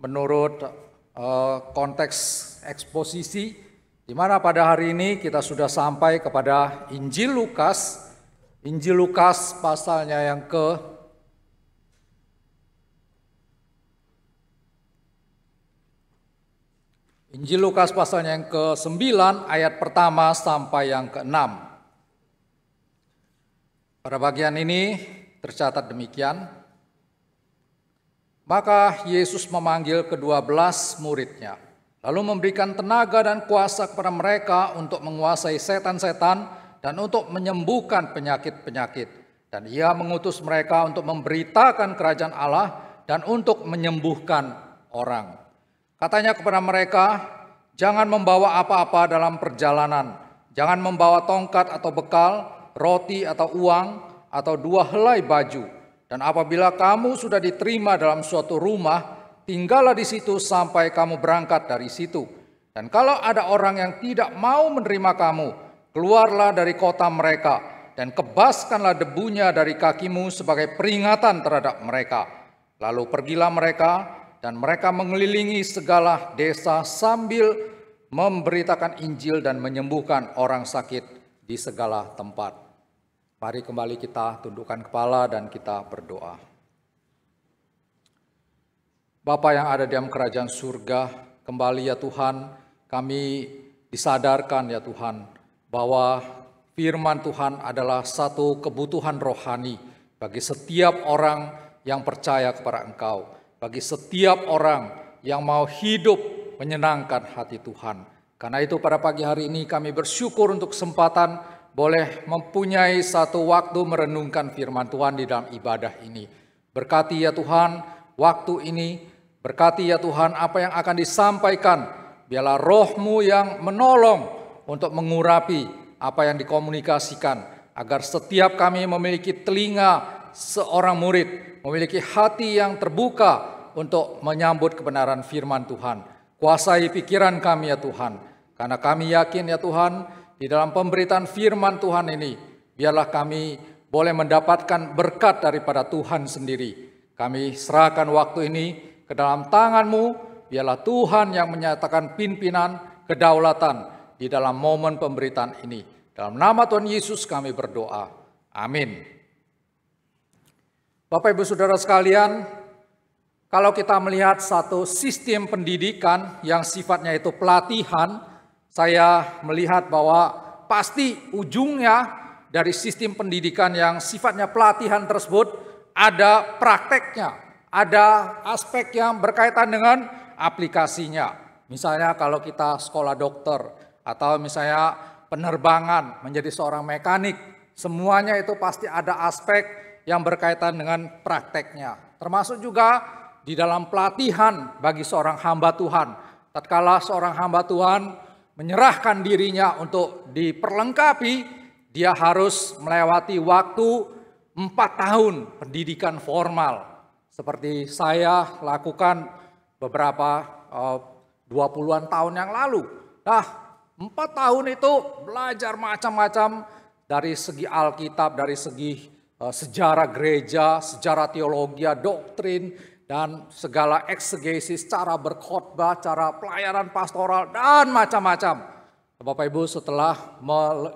menurut konteks eksposisi, di mana pada hari ini kita sudah sampai kepada Injil Lukas pasalnya yang ke-9 ayat pertama sampai yang ke-6. Pada bagian ini tercatat demikian. Maka Yesus memanggil ke-12 muridnya, lalu memberikan tenaga dan kuasa kepada mereka untuk menguasai setan-setan dan untuk menyembuhkan penyakit-penyakit. Dan ia mengutus mereka untuk memberitakan kerajaan Allah dan untuk menyembuhkan orang. Katanya kepada mereka, jangan membawa apa-apa dalam perjalanan. Jangan membawa tongkat atau bekal, roti atau uang, atau 2 helai baju. Dan apabila kamu sudah diterima dalam suatu rumah, tinggallah di situ sampai kamu berangkat dari situ. Dan kalau ada orang yang tidak mau menerima kamu, keluarlah dari kota mereka dan kebaskanlah debunya dari kakimu sebagai peringatan terhadap mereka. Lalu pergilah mereka dan mereka mengelilingi segala desa sambil memberitakan Injil dan menyembuhkan orang sakit di segala tempat. Mari kembali kita tundukkan kepala dan kita berdoa. Bapa yang ada di dalam kerajaan surga, kembali ya Tuhan, kami disadarkan ya Tuhan, bahwa firman Tuhan adalah satu kebutuhan rohani bagi setiap orang yang percaya kepada Engkau, bagi setiap orang yang mau hidup menyenangkan hati Tuhan. Karena itu pada pagi hari ini kami bersyukur untuk kesempatan boleh mempunyai satu waktu merenungkan firman Tuhan di dalam ibadah ini. Berkati ya Tuhan waktu ini, berkati ya Tuhan apa yang akan disampaikan. Biarlah Roh-Mu yang menolong untuk mengurapi apa yang dikomunikasikan, agar setiap kami memiliki telinga seorang murid, memiliki hati yang terbuka untuk menyambut kebenaran firman Tuhan. Kuasai pikiran kami ya Tuhan, karena kami yakin ya Tuhan, di dalam pemberitaan firman Tuhan ini, biarlah kami boleh mendapatkan berkat daripada Tuhan sendiri. Kami serahkan waktu ini ke dalam tangan-Mu, biarlah Tuhan yang menyatakan pimpinan kedaulatan di dalam momen pemberitaan ini. Dalam nama Tuhan Yesus kami berdoa. Amin. Bapak Ibu Saudara sekalian, kalau kita melihat satu sistem pendidikan yang sifatnya itu pelatihan, saya melihat bahwa pasti ujungnya dari sistem pendidikan yang sifatnya pelatihan tersebut ada prakteknya, ada aspek yang berkaitan dengan aplikasinya. Misalnya kalau kita sekolah dokter atau misalnya penerbangan menjadi seorang mekanik, semuanya itu pasti ada aspek yang berkaitan dengan prakteknya. Termasuk juga di dalam pelatihan bagi seorang hamba Tuhan. Tatkala seorang hamba Tuhan menyerahkan dirinya untuk diperlengkapi, dia harus melewati waktu 4 tahun pendidikan formal. Seperti saya lakukan beberapa 20-an tahun yang lalu. Nah, 4 tahun itu belajar macam-macam dari segi Alkitab, dari segi sejarah gereja, sejarah teologi, doktrin, dan segala eksegesis, cara berkhotbah, cara pelayanan pastoral, dan macam-macam. Bapak Ibu, setelah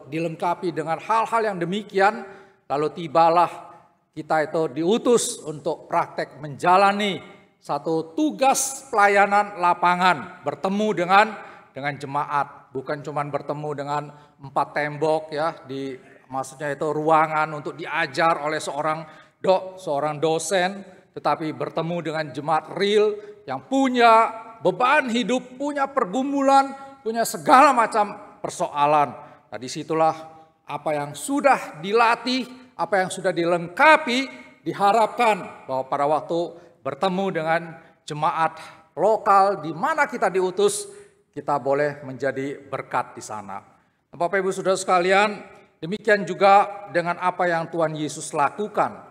dilengkapi dengan hal-hal yang demikian, lalu tibalah kita itu diutus untuk praktek menjalani satu tugas pelayanan lapangan, bertemu dengan jemaat, bukan cuma bertemu dengan 4 tembok ya, maksudnya itu ruangan untuk diajar oleh seorang dosen, tetapi bertemu dengan jemaat real yang punya beban hidup, punya pergumulan, punya segala macam persoalan. Nah, disitulah apa yang sudah dilatih, apa yang sudah dilengkapi, diharapkan bahwa pada waktu bertemu dengan jemaat lokal di mana kita diutus, kita boleh menjadi berkat di sana. Bapak Ibu Saudara sekalian, demikian juga dengan apa yang Tuhan Yesus lakukan.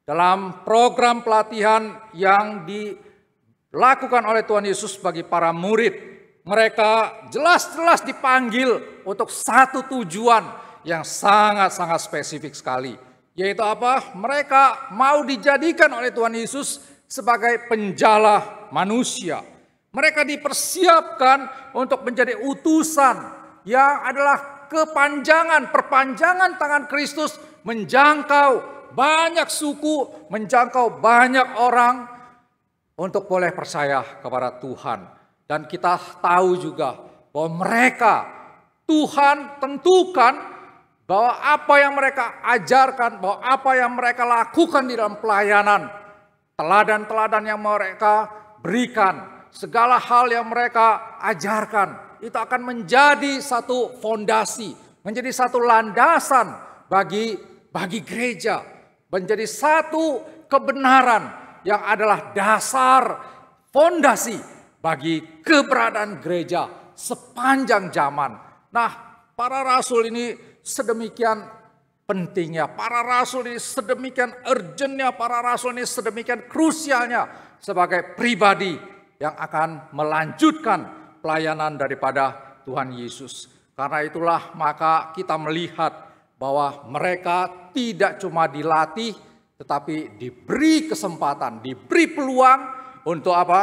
Dalam program pelatihan yang dilakukan oleh Tuhan Yesus bagi para murid, mereka jelas-jelas dipanggil untuk satu tujuan yang sangat-sangat spesifik sekali. Yaitu apa? Mereka mau dijadikan oleh Tuhan Yesus sebagai penjala manusia. Mereka dipersiapkan untuk menjadi utusan yang adalah perpanjangan tangan Kristus menjangkau banyak suku, menjangkau banyak orang untuk boleh percaya kepada Tuhan. Dan kita tahu juga bahwa mereka, Tuhan tentukan bahwa apa yang mereka ajarkan, bahwa apa yang mereka lakukan di dalam pelayanan, teladan-teladan yang mereka berikan, segala hal yang mereka ajarkan, itu akan menjadi satu fondasi, menjadi satu landasan bagi gereja, menjadi satu kebenaran yang adalah dasar fondasi bagi keberadaan gereja sepanjang zaman. Nah, para rasul ini sedemikian pentingnya, para rasul ini sedemikian urgentnya, para rasul ini sedemikian krusialnya sebagai pribadi yang akan melanjutkan pelayanan daripada Tuhan Yesus. Karena itulah maka kita melihat bahwa mereka tidak cuma dilatih, tetapi diberi kesempatan, diberi peluang untuk apa?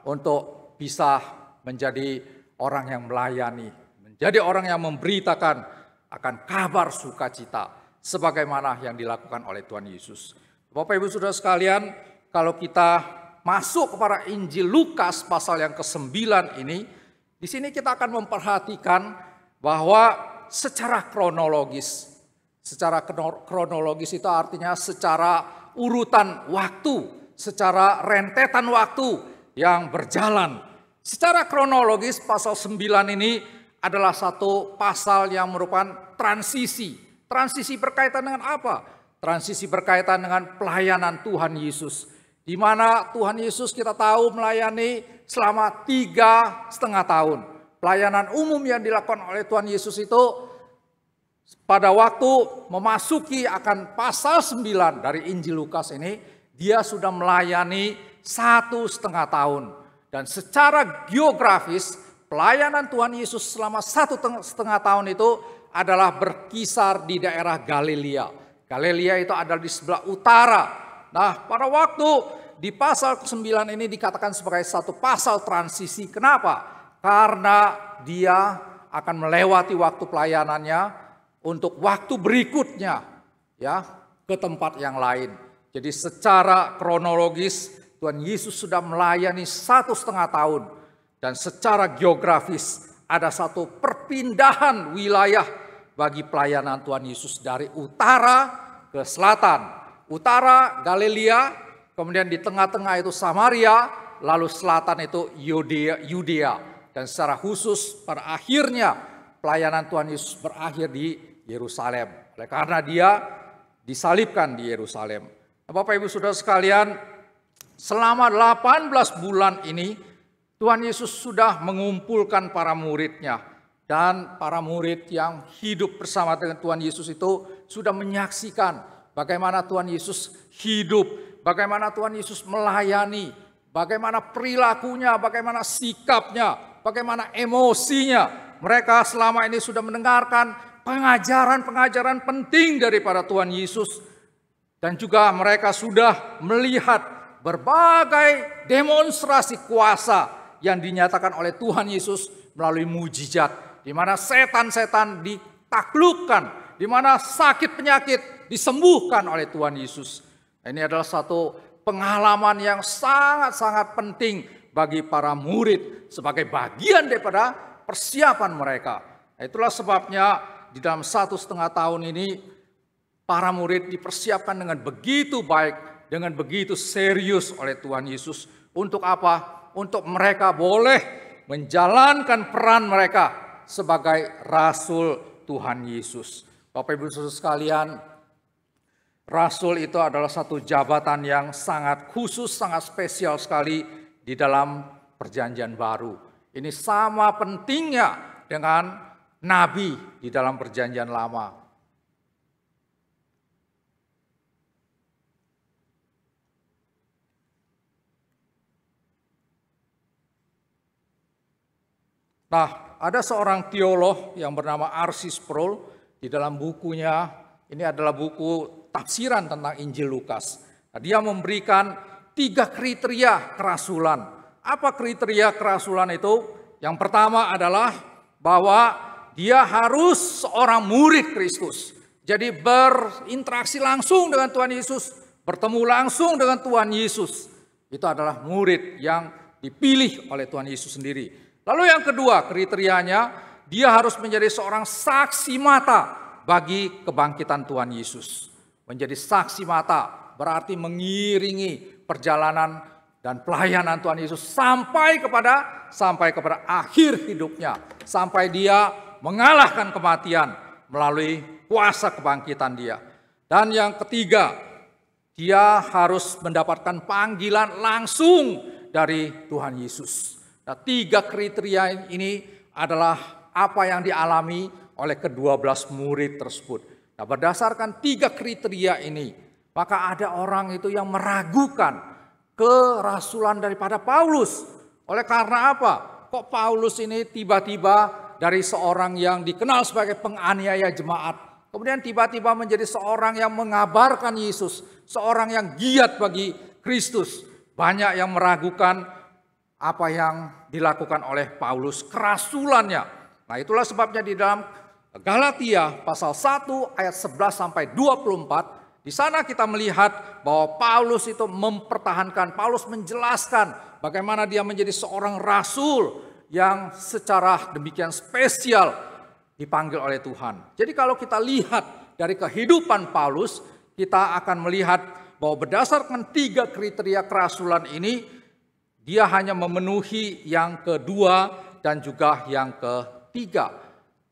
Untuk bisa menjadi orang yang melayani, menjadi orang yang memberitakan akan kabar sukacita, sebagaimana yang dilakukan oleh Tuhan Yesus. Bapak Ibu Saudara sekalian, kalau kita masuk kepada Injil Lukas pasal yang ke-9 ini, di sini kita akan memperhatikan bahwa secara kronologis itu artinya secara urutan waktu, secara rentetan waktu yang berjalan. Secara kronologis pasal 9 ini adalah satu pasal yang merupakan transisi. Transisi berkaitan dengan apa? Transisi berkaitan dengan pelayanan Tuhan Yesus. Di mana Tuhan Yesus kita tahu melayani selama 3,5 tahun. Pelayanan umum yang dilakukan oleh Tuhan Yesus itu pada waktu memasuki akan pasal 9 dari Injil Lukas ini, dia sudah melayani 1,5 tahun. Dan secara geografis, pelayanan Tuhan Yesus selama 1,5 tahun itu adalah berkisar di daerah Galilea. Galilea itu adalah di sebelah utara. Nah, pada waktu di pasal ke-9 ini dikatakan sebagai satu pasal transisi. Kenapa? Karena dia akan melewati waktu pelayanannya untuk waktu berikutnya ya ke tempat yang lain. Jadi secara kronologis Tuhan Yesus sudah melayani 1,5 tahun. Dan secara geografis ada satu perpindahan wilayah bagi pelayanan Tuhan Yesus dari utara ke selatan. Utara Galilea, kemudian di tengah-tengah itu Samaria, lalu selatan itu Yudea. Dan secara khusus pada akhirnya pelayanan Tuhan Yesus berakhir di Yerusalem. Oleh karena dia disalibkan di Yerusalem. Bapak Ibu Saudara sekalian, selama 18 bulan ini Tuhan Yesus sudah mengumpulkan para muridnya. Dan para murid yang hidup bersama dengan Tuhan Yesus itu sudah menyaksikan bagaimana Tuhan Yesus hidup, bagaimana Tuhan Yesus melayani, bagaimana perilakunya, bagaimana sikapnya, bagaimana emosinya. Mereka selama ini sudah mendengarkan pengajaran-pengajaran penting daripada Tuhan Yesus. Dan juga mereka sudah melihat berbagai demonstrasi kuasa yang dinyatakan oleh Tuhan Yesus melalui mujizat. Di mana setan-setan ditaklukkan, di mana sakit penyakit disembuhkan oleh Tuhan Yesus. Ini adalah satu pengalaman yang sangat-sangat penting bagi para murid sebagai bagian daripada persiapan mereka. Itulah sebabnya di dalam 1,5 tahun ini, para murid dipersiapkan dengan begitu baik, dengan begitu serius oleh Tuhan Yesus. Untuk apa? Untuk mereka boleh menjalankan peran mereka sebagai rasul Tuhan Yesus. Bapak Ibu Saudara sekalian, rasul itu adalah satu jabatan yang sangat khusus, sangat spesial sekali di dalam Perjanjian Baru. Ini sama pentingnya dengan nabi di dalam Perjanjian Lama. Nah, ada seorang teolog yang bernama R.C. Sproul di dalam bukunya, ini adalah buku tafsiran tentang Injil Lukas. Nah, dia memberikan 3 kriteria kerasulan. Apa kriteria kerasulan itu? Yang pertama adalah bahwa dia harus seorang murid Kristus. Jadi berinteraksi langsung dengan Tuhan Yesus, bertemu langsung dengan Tuhan Yesus. Itu adalah murid yang dipilih oleh Tuhan Yesus sendiri. Lalu yang kedua kriterianya, dia harus menjadi seorang saksi mata bagi kebangkitan Tuhan Yesus. Menjadi saksi mata berarti mengiringi perjalanan dan pelayanan Tuhan Yesus sampai kepada akhir hidupnya. Sampai dia mengalahkan kematian melalui kuasa kebangkitan dia. Dan yang ketiga, dia harus mendapatkan panggilan langsung dari Tuhan Yesus. Nah, 3 kriteria ini adalah apa yang dialami oleh ke-12 murid tersebut. Nah, berdasarkan 3 kriteria ini, maka ada orang itu yang meragukan kerasulan daripada Paulus. Oleh karena apa? Kok Paulus ini tiba-tiba dari seorang yang dikenal sebagai penganiaya jemaat, kemudian tiba-tiba menjadi seorang yang mengabarkan Yesus, seorang yang giat bagi Kristus. Banyak yang meragukan apa yang dilakukan oleh Paulus, kerasulannya. Nah, itulah sebabnya di dalam Galatia pasal 1 ayat 11 sampai 24, di sana kita melihat bahwa Paulus itu mempertahankan, Paulus menjelaskan bagaimana dia menjadi seorang rasul yang secara demikian spesial dipanggil oleh Tuhan. Jadi kalau kita lihat dari kehidupan Paulus, kita akan melihat bahwa berdasarkan 3 kriteria kerasulan ini, dia hanya memenuhi yang kedua dan juga yang ketiga.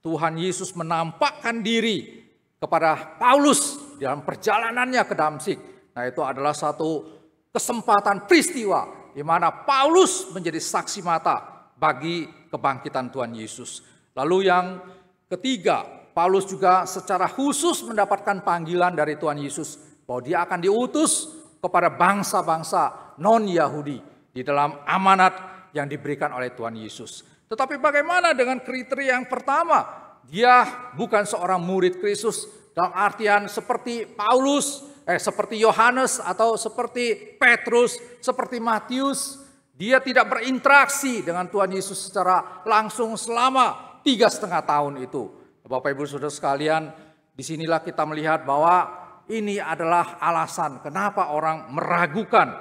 Tuhan Yesus menampakkan diri kepada Paulus dalam perjalanannya ke Damsyik. Nah, itu adalah satu kesempatan peristiwa di mana Paulus menjadi saksi mata bagi kebangkitan Tuhan Yesus. Lalu yang ketiga, Paulus juga secara khusus mendapatkan panggilan dari Tuhan Yesus bahwa dia akan diutus kepada bangsa-bangsa non-Yahudi di dalam amanat yang diberikan oleh Tuhan Yesus. Tetapi bagaimana dengan kriteria yang pertama? Dia bukan seorang murid Kristus dalam artian seperti Paulus, seperti Yohanes atau seperti Petrus, seperti Matius. Dia tidak berinteraksi dengan Tuhan Yesus secara langsung selama 3,5 tahun itu. Bapak Ibu Saudara sekalian, disinilah kita melihat bahwa ini adalah alasan kenapa orang meragukan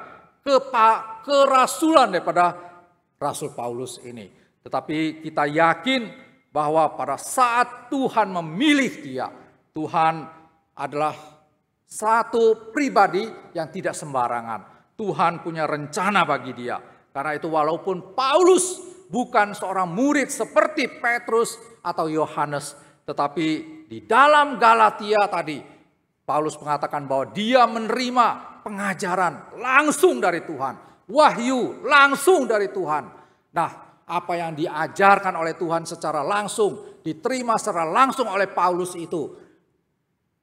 kerasulan daripada Rasul Paulus ini. Tetapi kita yakin bahwa pada saat Tuhan memilih dia, Tuhan adalah satu pribadi yang tidak sembarangan. Tuhan punya rencana bagi dia. Karena itu walaupun Paulus bukan seorang murid seperti Petrus atau Yohanes, tetapi di dalam Galatia tadi, Paulus mengatakan bahwa dia menerima pengajaran langsung dari Tuhan. Wahyu langsung dari Tuhan. Nah, apa yang diajarkan oleh Tuhan secara langsung, diterima secara langsung oleh Paulus itu,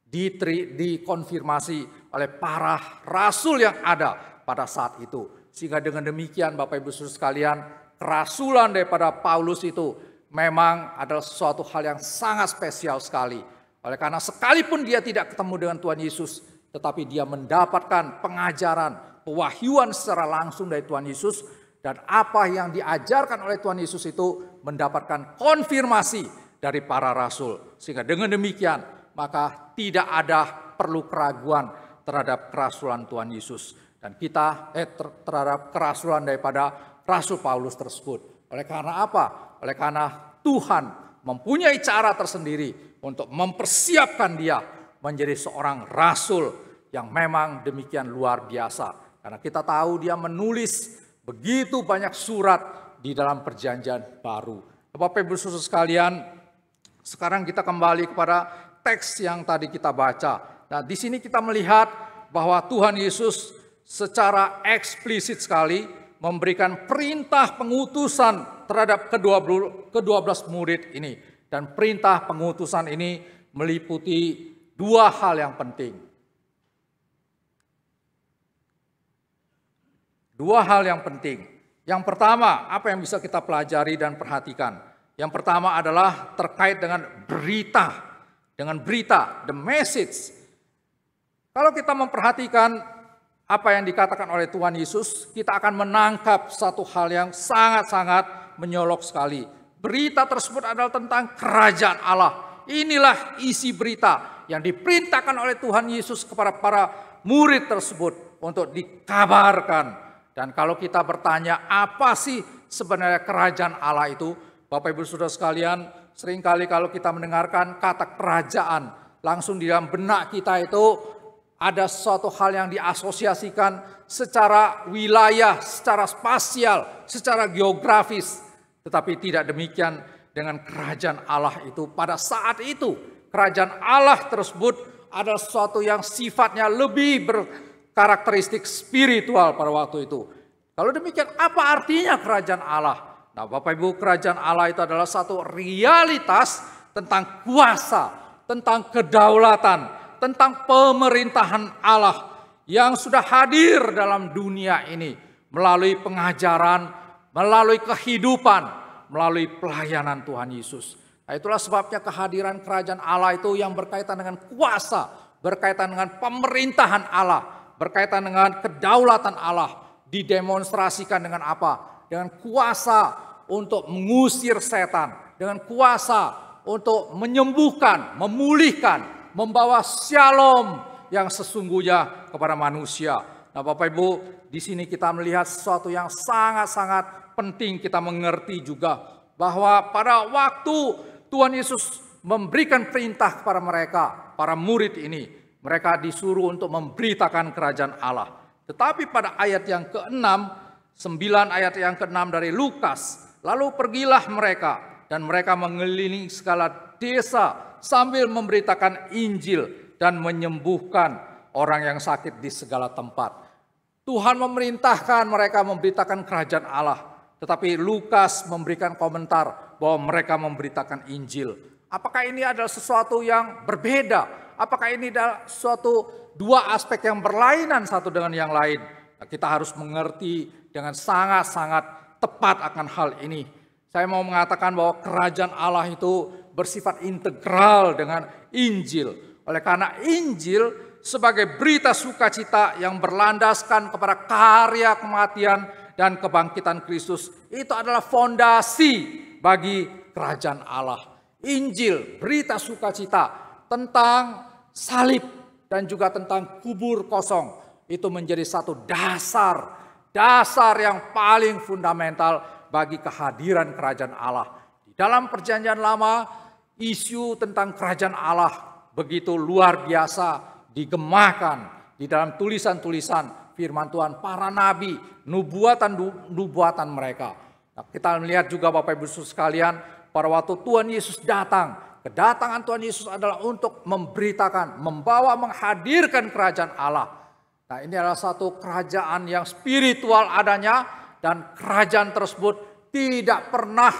dikonfirmasi oleh para rasul yang ada pada saat itu. Sehingga dengan demikian Bapak Ibu Saudara sekalian, kerasulan daripada Paulus itu memang adalah sesuatu hal yang sangat spesial sekali. Oleh karena sekalipun dia tidak ketemu dengan Tuhan Yesus, tetapi dia mendapatkan pengajaran, pewahyuan secara langsung dari Tuhan Yesus. Dan apa yang diajarkan oleh Tuhan Yesus itu mendapatkan konfirmasi dari para rasul. Sehingga dengan demikian maka tidak ada perlu keraguan terhadap kerasulan Tuhan Yesus. Dan kita terhadap kerasulan daripada Rasul Paulus tersebut. Oleh karena apa? Oleh karena Tuhan mempunyai cara tersendiri untuk mempersiapkan dia menjadi seorang rasul yang memang demikian luar biasa. Karena kita tahu dia menulis begitu banyak surat di dalam perjanjian baru. Bapak Ibu Saudara sekalian, sekarang kita kembali kepada teks yang tadi kita baca. Nah, di sini kita melihat bahwa Tuhan Yesus secara eksplisit sekali memberikan perintah pengutusan terhadap ke-12 murid ini. Dan perintah pengutusan ini meliputi 2 hal yang penting. 2 hal yang penting. Yang pertama, apa yang bisa kita pelajari dan perhatikan? Yang pertama adalah terkait dengan berita. Dengan berita, the message. Kalau kita memperhatikan apa yang dikatakan oleh Tuhan Yesus, kita akan menangkap satu hal yang sangat-sangat menyolok sekali. Berita tersebut adalah tentang kerajaan Allah. Inilah isi berita yang diperintahkan oleh Tuhan Yesus kepada para murid tersebut untuk dikabarkan. Dan kalau kita bertanya, apa sih sebenarnya kerajaan Allah itu? Bapak Ibu Saudara sekalian, seringkali kalau kita mendengarkan kata kerajaan, langsung di dalam benak kita itu ada suatu hal yang diasosiasikan secara wilayah, secara spasial, secara geografis. Tetapi tidak demikian dengan kerajaan Allah itu. Pada saat itu, kerajaan Allah tersebut adalah sesuatu yang sifatnya lebih berkarakteristik spiritual pada waktu itu. Kalau demikian, apa artinya kerajaan Allah? Nah, Bapak Ibu, kerajaan Allah itu adalah satu realitas tentang kuasa, tentang kedaulatan, tentang pemerintahan Allah yang sudah hadir dalam dunia ini melalui pengajaran, melalui kehidupan, melalui pelayanan Tuhan Yesus. Nah, itulah sebabnya kehadiran kerajaan Allah itu yang berkaitan dengan kuasa, berkaitan dengan pemerintahan Allah, berkaitan dengan kedaulatan Allah, didemonstrasikan dengan apa? Dengan kuasa untuk mengusir setan, dengan kuasa untuk menyembuhkan, memulihkan, membawa shalom yang sesungguhnya kepada manusia. Nah, Bapak Ibu, di sini kita melihat sesuatu yang sangat-sangat penting kita mengerti juga, bahwa pada waktu Tuhan Yesus memberikan perintah kepada mereka, para murid ini, mereka disuruh untuk memberitakan kerajaan Allah. Tetapi pada ayat yang ke-6, 9 ayat yang ke-6 dari Lukas, lalu pergilah mereka dan mereka mengelilingi segala desa sambil memberitakan Injil dan menyembuhkan orang yang sakit di segala tempat. Tuhan memerintahkan mereka memberitakan kerajaan Allah. Tetapi Lukas memberikan komentar bahwa mereka memberitakan Injil. Apakah ini adalah sesuatu yang berbeda? Apakah ini adalah suatu dua aspek yang berlainan satu dengan yang lain? Nah, kita harus mengerti dengan sangat-sangat tepat akan hal ini. Saya mau mengatakan bahwa kerajaan Allah itu bersifat integral dengan Injil. Oleh karena Injil sebagai berita sukacita yang berlandaskan kepada karya kematian dan kebangkitan Kristus, itu adalah fondasi bagi kerajaan Allah. Injil, berita sukacita tentang salib dan juga tentang kubur kosong, itu menjadi satu dasar yang paling fundamental bagi kehadiran kerajaan Allah. Di dalam Perjanjian Lama, isu tentang kerajaan Allah begitu luar biasa digemahkan di dalam tulisan-tulisan firman Tuhan, para nabi, nubuatan mereka. Nah, kita melihat juga Bapak Ibu sekalian, pada waktu Tuhan Yesus datang, kedatangan Tuhan Yesus adalah untuk memberitakan, membawa, menghadirkan kerajaan Allah. Nah, ini adalah satu kerajaan yang spiritual adanya, dan kerajaan tersebut tidak pernah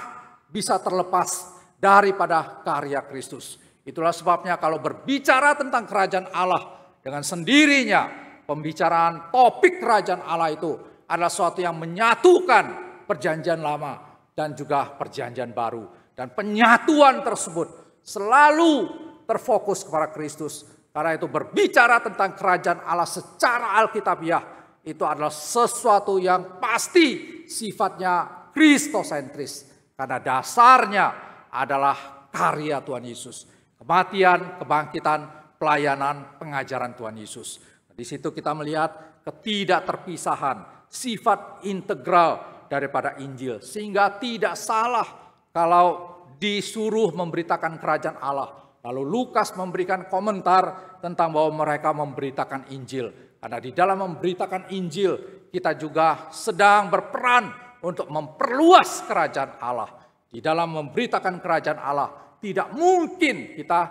bisa terlepas daripada karya Kristus. Itulah sebabnya kalau berbicara tentang kerajaan Allah, dengan sendirinya pembicaraan topik kerajaan Allah itu adalah sesuatu yang menyatukan Perjanjian Lama dan juga Perjanjian Baru. Dan penyatuan tersebut selalu terfokus kepada Kristus. Karena itu berbicara tentang kerajaan Allah secara alkitabiah, itu adalah sesuatu yang pasti sifatnya kristosentris. Karena dasarnya adalah karya Tuhan Yesus. Kematian, kebangkitan, pelayanan, pengajaran Tuhan Yesus. Di situ kita melihat ketidakterpisahan, sifat integral daripada Injil. Sehingga tidak salah kalau disuruh memberitakan kerajaan Allah. Lalu Lukas memberikan komentar tentang bahwa mereka memberitakan Injil. Karena di dalam memberitakan Injil, kita juga sedang berperan untuk memperluas kerajaan Allah. Di dalam memberitakan kerajaan Allah, tidak mungkin kita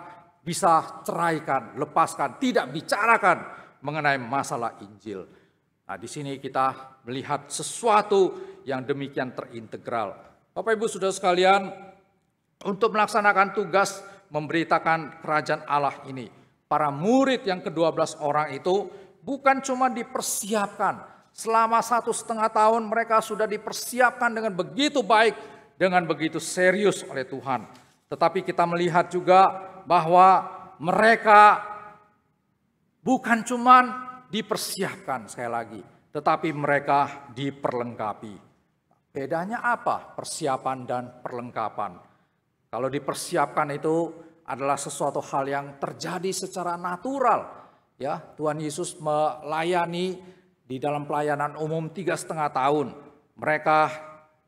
bisa ceraikan, lepaskan, tidak bicarakan mengenai masalah Injil. Nah, di sini kita melihat sesuatu yang demikian terintegral. Bapak Ibu Saudara sekalian, untuk melaksanakan tugas memberitakan kerajaan Allah ini, para murid yang ke-12 orang itu bukan cuma dipersiapkan. Selama 1,5 tahun mereka sudah dipersiapkan dengan begitu baik, dengan begitu serius oleh Tuhan. Tetapi kita melihat juga bahwa mereka bukan cuma dipersiapkan sekali lagi, tetapi mereka diperlengkapi. Bedanya apa persiapan dan perlengkapan? Kalau dipersiapkan itu adalah sesuatu hal yang terjadi secara natural. Ya, Tuhan Yesus melayani di dalam pelayanan umum 3,5 tahun. Mereka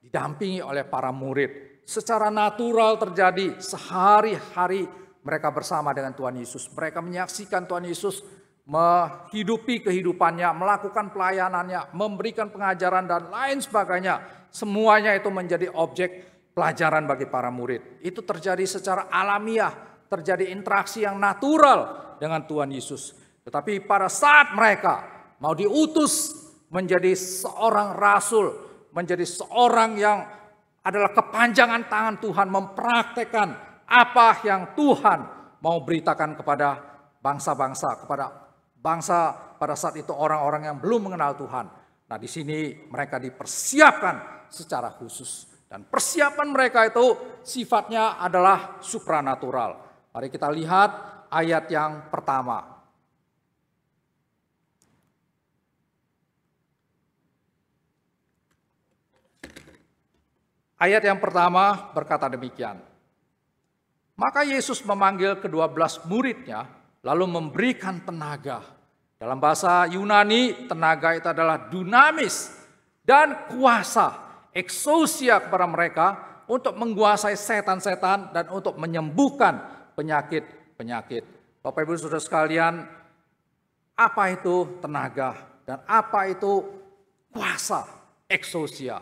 didampingi oleh para murid. Secara natural terjadi sehari-hari mereka bersama dengan Tuhan Yesus. Mereka menyaksikan Tuhan Yesus menghidupi kehidupannya, melakukan pelayanannya, memberikan pengajaran dan lain sebagainya. Semuanya itu menjadi objek pelajaran bagi para murid. Itu terjadi secara alamiah, terjadi interaksi yang natural dengan Tuhan Yesus. Tetapi pada saat mereka mau diutus menjadi seorang rasul, menjadi seorang yang adalah kepanjangan tangan Tuhan, mempraktekkan apa yang Tuhan mau beritakan kepada bangsa-bangsa, kepada bangsa pada saat itu orang-orang yang belum mengenal Tuhan. Nah, di sini mereka dipersiapkan secara khusus. Dan persiapan mereka itu sifatnya adalah supranatural. Mari kita lihat ayat yang pertama. Ayat yang pertama berkata demikian. Maka Yesus memanggil ke-12 muridnya, lalu memberikan tenaga. Dalam bahasa Yunani, tenaga itu adalah dunamis dan kuasa, exousia kepada mereka untuk menguasai setan-setan dan untuk menyembuhkan penyakit-penyakit. Bapak Ibu Saudara sekalian, apa itu tenaga dan apa itu kuasa, exousia?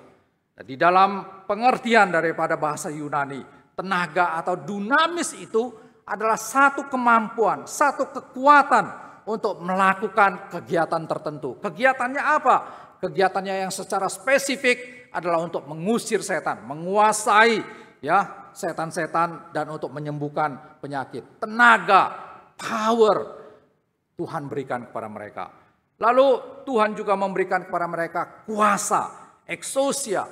Nah, di dalam pengertian daripada bahasa Yunani, tenaga atau dunamis itu adalah satu kemampuan, satu kekuatan untuk melakukan kegiatan tertentu. Kegiatannya apa? Kegiatannya yang secara spesifik adalah untuk mengusir setan, menguasai ya setan-setan dan untuk menyembuhkan penyakit. Tenaga, power Tuhan berikan kepada mereka. Lalu Tuhan juga memberikan kepada mereka kuasa, exousia.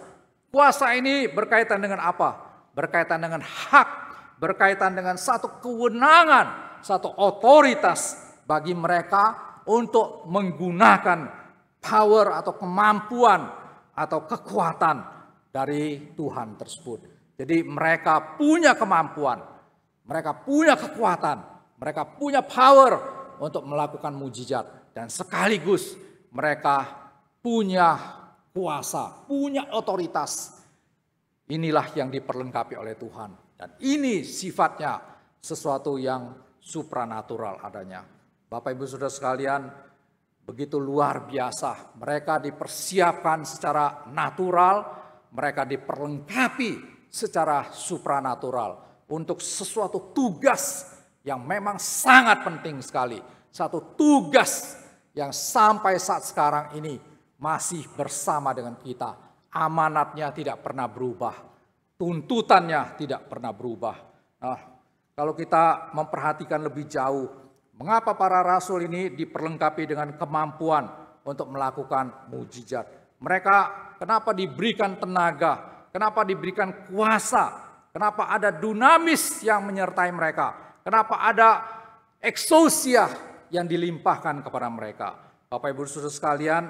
Kuasa ini berkaitan dengan apa? Berkaitan dengan hak, berkaitan dengan satu kewenangan, satu otoritas bagi mereka untuk menggunakan power atau kemampuan atau kekuatan dari Tuhan tersebut. Jadi mereka punya kemampuan, mereka punya kekuatan, mereka punya power untuk melakukan mujizat. Dan sekaligus mereka punya kuasa, punya otoritas. Inilah yang diperlengkapi oleh Tuhan. Dan ini sifatnya sesuatu yang supranatural adanya. Bapak Ibu Saudara sekalian, begitu luar biasa. Mereka dipersiapkan secara natural, mereka diperlengkapi secara supranatural untuk sesuatu tugas yang memang sangat penting sekali. Satu tugas yang sampai saat sekarang ini masih bersama dengan kita. Amanatnya tidak pernah berubah, tuntutannya tidak pernah berubah. Nah, kalau kita memperhatikan lebih jauh, mengapa para rasul ini diperlengkapi dengan kemampuan untuk melakukan mujizat? Mereka kenapa diberikan tenaga? Kenapa diberikan kuasa? Kenapa ada dunamis yang menyertai mereka? Kenapa ada exousia yang dilimpahkan kepada mereka? Bapak Ibu Saudara sekalian,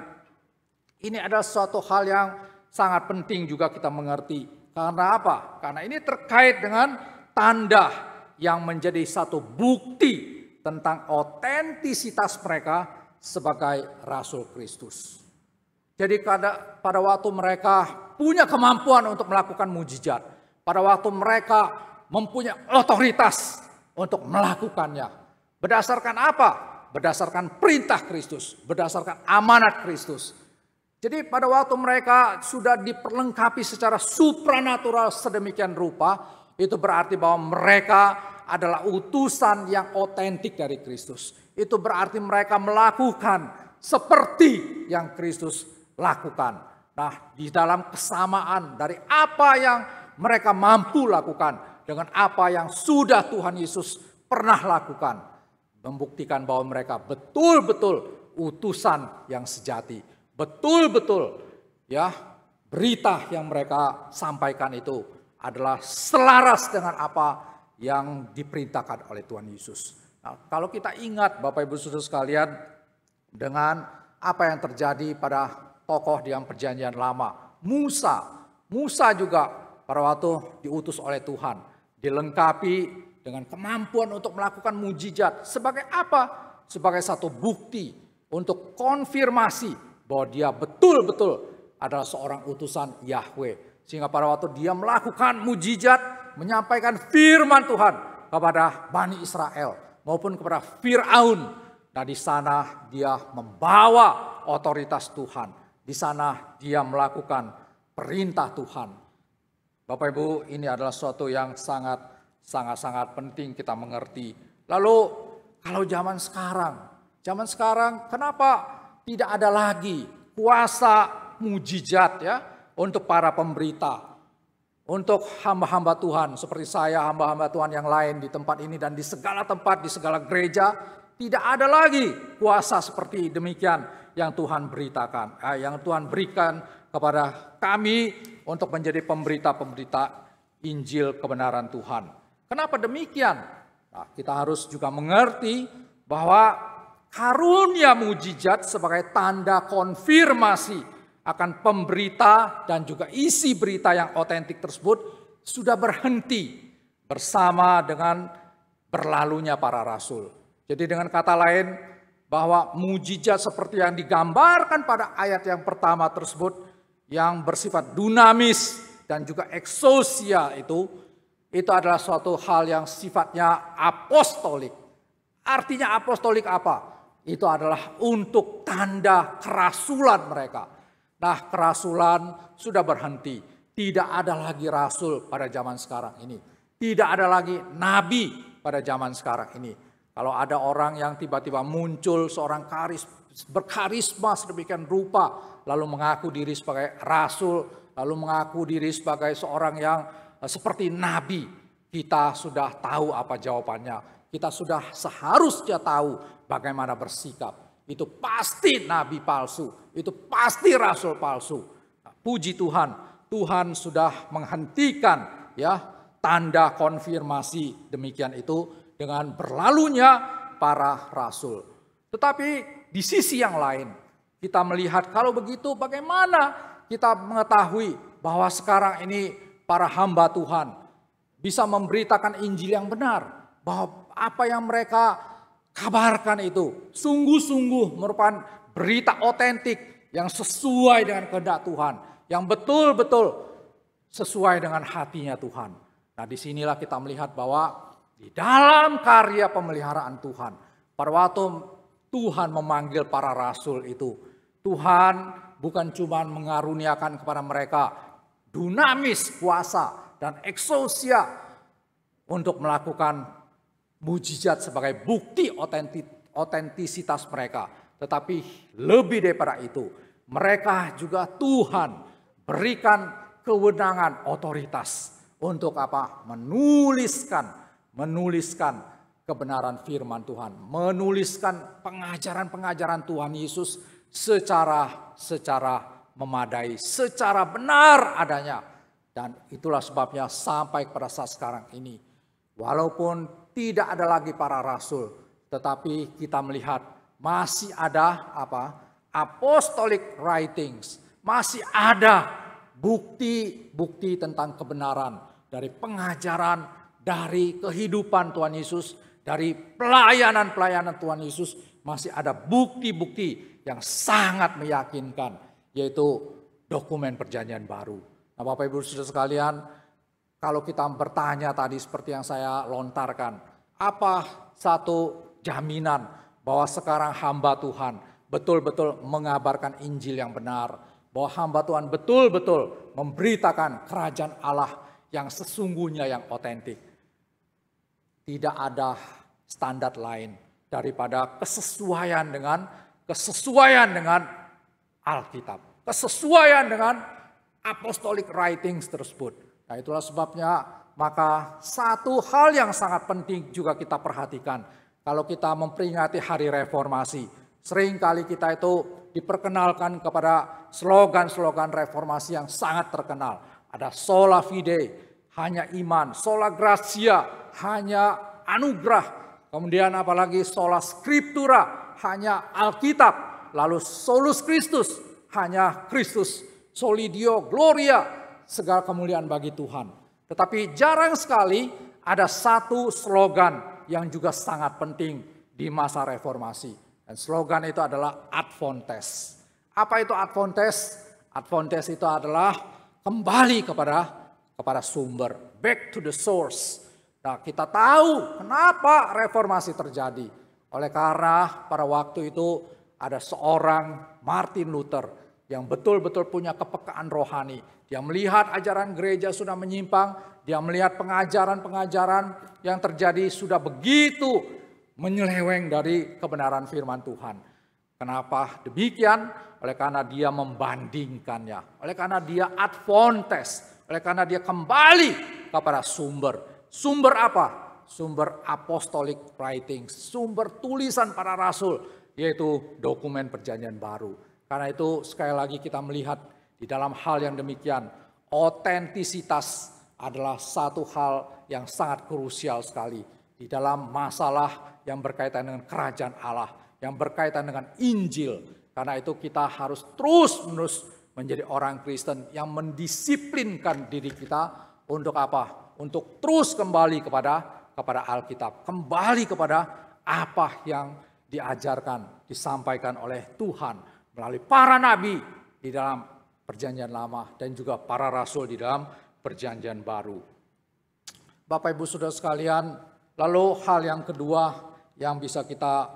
ini adalah suatu hal yang sangat penting juga kita mengerti. Karena apa? Karena ini terkait dengan tanda yang menjadi satu bukti tentang otentisitas mereka sebagai Rasul Kristus. Jadi pada waktu mereka punya kemampuan untuk melakukan mujizat, pada waktu mereka mempunyai otoritas untuk melakukannya. Berdasarkan apa? Berdasarkan perintah Kristus, berdasarkan amanat Kristus. Jadi pada waktu mereka sudah diperlengkapi secara supranatural sedemikian rupa, itu berarti bahwa mereka adalah utusan yang otentik dari Kristus. Itu berarti mereka melakukan seperti yang Kristus lakukan. Nah, di dalam kesamaan dari apa yang mereka mampu lakukan dengan apa yang sudah Tuhan Yesus pernah lakukan, membuktikan bahwa mereka betul-betul utusan yang sejati. Betul-betul ya, berita yang mereka sampaikan itu adalah selaras dengan apa yang diperintahkan oleh Tuhan Yesus. Nah, kalau kita ingat Bapak Ibu Saudara sekalian, dengan apa yang terjadi pada tokoh di dalam perjanjian lama. Musa juga pada waktu diutus oleh Tuhan, dilengkapi dengan kemampuan untuk melakukan mujizat. Sebagai apa? Sebagai satu bukti untuk konfirmasi bahwa dia betul-betul adalah seorang utusan Yahweh. Sehingga pada waktu dia melakukan mujizat, menyampaikan firman Tuhan kepada Bani Israel maupun kepada Fir'aun. Nah, di sana dia membawa otoritas Tuhan. Di sana dia melakukan perintah Tuhan. Bapak Ibu, ini adalah sesuatu yang sangat penting kita mengerti. Lalu kalau zaman sekarang kenapa tidak ada lagi kuasa mujizat ya untuk para pemberita, untuk hamba-hamba Tuhan seperti saya, hamba-hamba Tuhan yang lain di tempat ini dan di segala tempat, di segala gereja. Tidak ada lagi kuasa seperti demikian yang Tuhan beritakan, yang Tuhan berikan kepada kami untuk menjadi pemberita-pemberita Injil kebenaran Tuhan. Kenapa demikian? Nah, kita harus juga mengerti bahwa karunia mujizat sebagai tanda konfirmasi akan pemberita dan juga isi berita yang otentik tersebut sudah berhenti bersama dengan berlalunya para rasul. Jadi dengan kata lain bahwa mujizat seperti yang digambarkan pada ayat yang pertama tersebut yang bersifat dunamis dan juga eksosia itu adalah suatu hal yang sifatnya apostolik. Artinya apostolik apa? Itu adalah untuk tanda kerasulan mereka. Nah, kerasulan sudah berhenti. Tidak ada lagi rasul pada zaman sekarang ini. Tidak ada lagi nabi pada zaman sekarang ini. Kalau ada orang yang tiba-tiba muncul seorang berkarisma sedemikian rupa, lalu mengaku diri sebagai rasul, lalu mengaku diri sebagai seorang yang seperti nabi, kita sudah tahu apa jawabannya. Kita sudah seharusnya tahu bagaimana bersikap. Itu pasti nabi palsu, itu pasti rasul palsu. Nah, puji Tuhan, Tuhan sudah menghentikan ya tanda konfirmasi demikian itu dengan berlalunya para rasul. Tetapi di sisi yang lain, kita melihat kalau begitu bagaimana kita mengetahui bahwa sekarang ini para hamba Tuhan bisa memberitakan Injil yang benar. Bahwa apa yang mereka kabarkan itu sungguh-sungguh merupakan berita otentik yang sesuai dengan kehendak Tuhan. Yang betul-betul sesuai dengan hatinya Tuhan. Nah, disinilah kita melihat bahwa di dalam karya pemeliharaan Tuhan, pada waktu Tuhan memanggil para rasul itu, Tuhan bukan cuma mengaruniakan kepada mereka dunamis, kuasa, dan eksosia untuk melakukan mujizat sebagai bukti otentisitas mereka. Tetapi lebih daripada itu, mereka juga Tuhan berikan kewenangan otoritas untuk apa? Menuliskan kebenaran firman Tuhan, menuliskan pengajaran-pengajaran Tuhan Yesus secara memadai, secara benar adanya. Dan itulah sebabnya sampai pada saat sekarang ini, walaupun tidak ada lagi para rasul, tetapi kita melihat masih ada apostolic writings, masih ada bukti-bukti tentang kebenaran dari pengajaran, dari kehidupan Tuhan Yesus, dari pelayanan-pelayanan Tuhan Yesus, masih ada bukti-bukti yang sangat meyakinkan, yaitu dokumen perjanjian baru. Nah, Bapak Ibu Saudara sekalian, kalau kita bertanya tadi seperti yang saya lontarkan, apa satu jaminan bahwa sekarang hamba Tuhan betul-betul mengabarkan Injil yang benar, bahwa hamba Tuhan betul-betul memberitakan kerajaan Allah yang sesungguhnya yang otentik. Tidak ada standar lain daripada kesesuaian dengan Alkitab, kesesuaian dengan apostolic writings tersebut. Nah, itulah sebabnya maka satu hal yang sangat penting juga kita perhatikan kalau kita memperingati hari reformasi. Seringkali kita itu diperkenalkan kepada slogan-slogan reformasi yang sangat terkenal. Ada sola fide, hanya iman, sola gratia, hanya anugerah. Kemudian apalagi sola scriptura, hanya Alkitab, lalu solus Christus, hanya Kristus, solidio gloria, segala kemuliaan bagi Tuhan. Tetapi jarang sekali ada satu slogan yang juga sangat penting di masa reformasi. Dan slogan itu adalah Ad Fontes. Apa itu Ad Fontes? Ad Fontes itu adalah kembali kepada sumber, back to the source. Nah, kita tahu kenapa reformasi terjadi. Oleh karena pada waktu itu ada seorang Martin Luther yang betul-betul punya kepekaan rohani. Dia melihat ajaran gereja sudah menyimpang, dia melihat pengajaran-pengajaran yang terjadi sudah begitu menyeleweng dari kebenaran firman Tuhan. Kenapa demikian? Oleh karena dia membandingkannya, oleh karena dia ad fontes, oleh karena dia kembali kepada sumber. Sumber apa? Sumber apostolic writing, sumber tulisan para rasul, yaitu dokumen perjanjian baru. Karena itu sekali lagi kita melihat di dalam hal yang demikian, otentisitas adalah satu hal yang sangat krusial sekali di dalam masalah yang berkaitan dengan kerajaan Allah, yang berkaitan dengan Injil. Karena itu kita harus terus-menerus menjadi orang Kristen yang mendisiplinkan diri kita untuk apa? Untuk terus kembali kepada Alkitab, kembali kepada apa yang diajarkan, disampaikan oleh Tuhan melalui para nabi di dalam perjanjian lama dan juga para rasul di dalam perjanjian baru. Bapak Ibu Saudara sekalian, lalu hal yang kedua yang bisa kita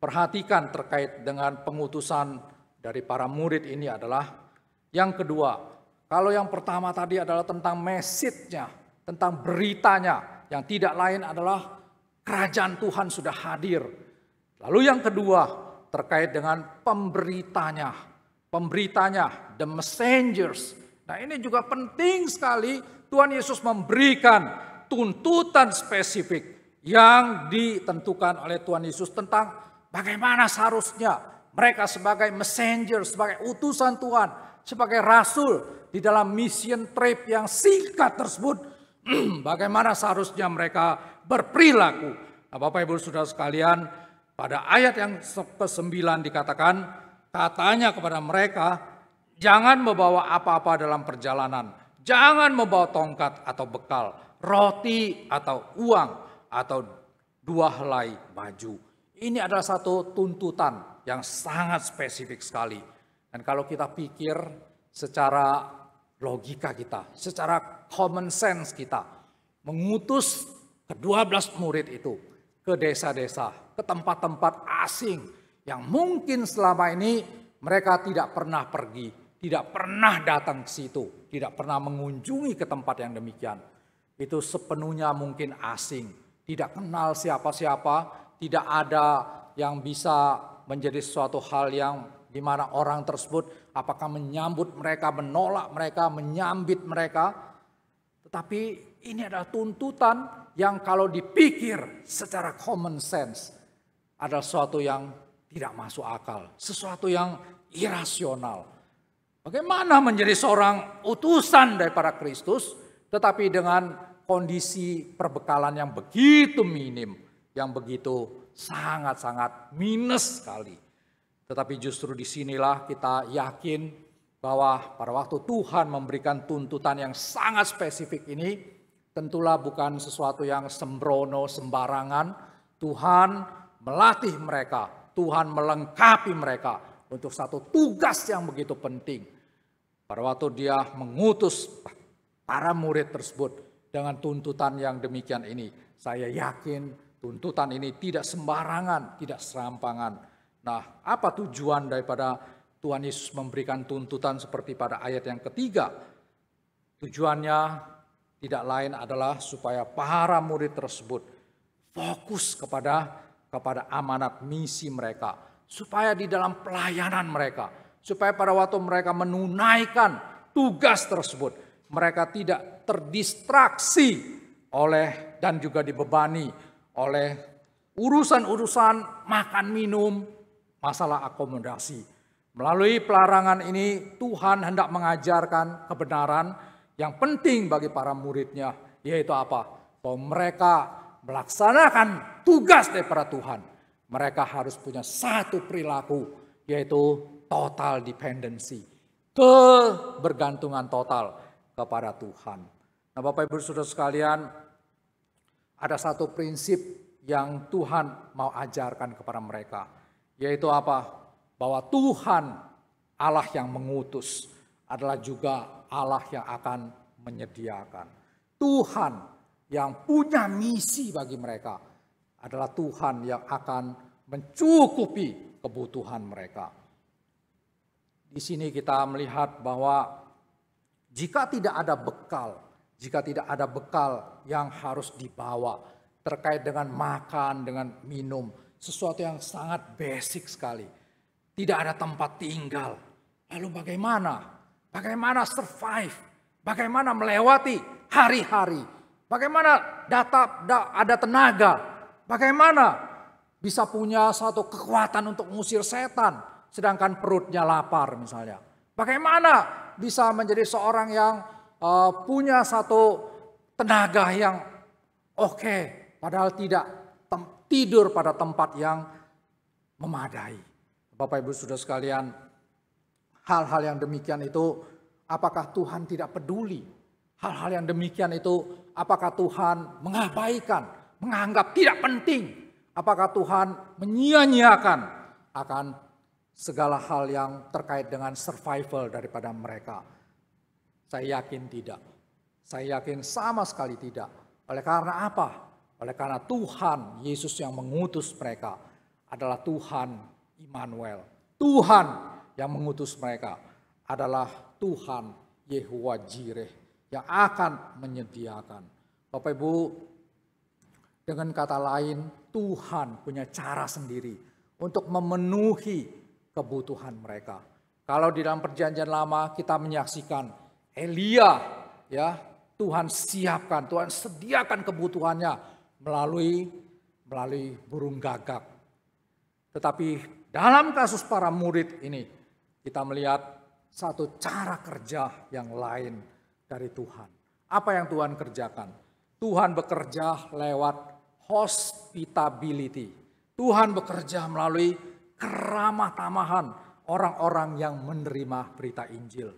perhatikan terkait dengan pengutusan dari para murid ini adalah yang kedua. Kalau yang pertama tadi adalah tentang message-nya, tentang beritanya, yang tidak lain adalah kerajaan Tuhan sudah hadir. Lalu yang kedua terkait dengan pemberitanya, the messengers. Nah, ini juga penting sekali. Tuhan Yesus memberikan tuntutan spesifik yang ditentukan oleh Tuhan Yesus tentang bagaimana seharusnya mereka sebagai messenger, sebagai utusan Tuhan, sebagai rasul di dalam mission trip yang singkat tersebut, bagaimana seharusnya mereka berperilaku. Nah, Bapak Ibu Saudara sekalian, pada ayat yang ke-9 dikatakan, katanya kepada mereka, jangan membawa apa-apa dalam perjalanan, jangan membawa tongkat atau bekal, roti atau uang, atau 2 helai baju. Ini adalah satu tuntutan yang sangat spesifik sekali. Dan kalau kita pikir secara logika kita, secara common sense kita, mengutus ke-12 murid itu ke desa-desa, ke tempat-tempat asing yang mungkin selama ini mereka tidak pernah pergi, tidak pernah datang ke situ, tidak pernah mengunjungi ke tempat yang demikian. Itu sepenuhnya mungkin asing, tidak kenal siapa-siapa, tidak ada yang bisa menjadi suatu hal yang di mana orang tersebut apakah menyambut mereka, menolak mereka, menyambit mereka. Tetapi ini adalah tuntutan yang kalau dipikir secara common sense adalah sesuatu yang tidak masuk akal, sesuatu yang irasional. Bagaimana menjadi seorang utusan daripada Kristus tetapi dengan kondisi perbekalan yang begitu minim, yang begitu sangat-sangat minus sekali. Tetapi justru disinilah kita yakin bahwa pada waktu Tuhan memberikan tuntutan yang sangat spesifik ini, tentulah bukan sesuatu yang sembrono, sembarangan. Tuhan melatih mereka, Tuhan melengkapi mereka untuk satu tugas yang begitu penting. Pada waktu dia mengutus para murid tersebut dengan tuntutan yang demikian ini, saya yakin tuntutan ini tidak sembarangan, tidak serampangan. Nah, apa tujuan daripada Tuhan Yesus memberikan tuntutan seperti pada ayat yang ketiga? Tujuannya tidak lain adalah supaya para murid tersebut fokus kepada amanat misi mereka. Supaya di dalam pelayanan mereka, supaya pada waktu mereka menunaikan tugas tersebut, mereka tidak terdistraksi oleh dan juga dibebani oleh urusan-urusan makan minum, masalah akomodasi. Melalui pelarangan ini Tuhan hendak mengajarkan kebenaran yang penting bagi para muridnya, yaitu apa? Bahwa mereka melaksanakan tugas daripada Tuhan. Mereka harus punya satu perilaku, yaitu total dependency. Kebergantungan total kepada Tuhan. Nah, Bapak Ibu Saudara sekalian, ada satu prinsip yang Tuhan mau ajarkan kepada mereka. Yaitu apa? Bahwa Tuhan Allah yang mengutus adalah juga Allah yang akan menyediakan. Tuhan yang punya misi bagi mereka adalah Tuhan yang akan mencukupi kebutuhan mereka. Di sini kita melihat bahwa jika tidak ada bekal yang harus dibawa terkait dengan makan, dengan minum, sesuatu yang sangat basic sekali. Tidak ada tempat tinggal. Lalu bagaimana? Bagaimana survive? Bagaimana melewati hari-hari? Bagaimana ada tenaga? Bagaimana bisa punya satu kekuatan untuk mengusir setan, sedangkan perutnya lapar misalnya? Bagaimana bisa menjadi seorang yang punya satu tenaga yang oke, padahal tidak tidur pada tempat yang memadai? Bapak Ibu Saudara sekalian, hal-hal yang demikian itu apakah Tuhan tidak peduli? Hal-hal yang demikian itu apakah Tuhan mengabaikan, menganggap tidak penting? Apakah Tuhan menyia-nyiakan akan segala hal yang terkait dengan survival daripada mereka? Saya yakin tidak. Saya yakin sama sekali tidak. Oleh karena apa? Oleh karena Tuhan Yesus yang mengutus mereka adalah Tuhan Immanuel. Tuhan yang mengutus mereka adalah Tuhan Yehovah Jireh yang akan menyediakan. Bapak Ibu, dengan kata lain, Tuhan punya cara sendiri untuk memenuhi kebutuhan mereka. Kalau di dalam Perjanjian Lama kita menyaksikan Elia, ya, Tuhan siapkan, Tuhan sediakan kebutuhannya melalui burung gagak. Tetapi dalam kasus para murid ini kita melihat satu cara kerja yang lain dari Tuhan. Apa yang Tuhan kerjakan? Tuhan bekerja lewat hospitality. Tuhan bekerja melalui keramah tamahan orang-orang yang menerima berita Injil.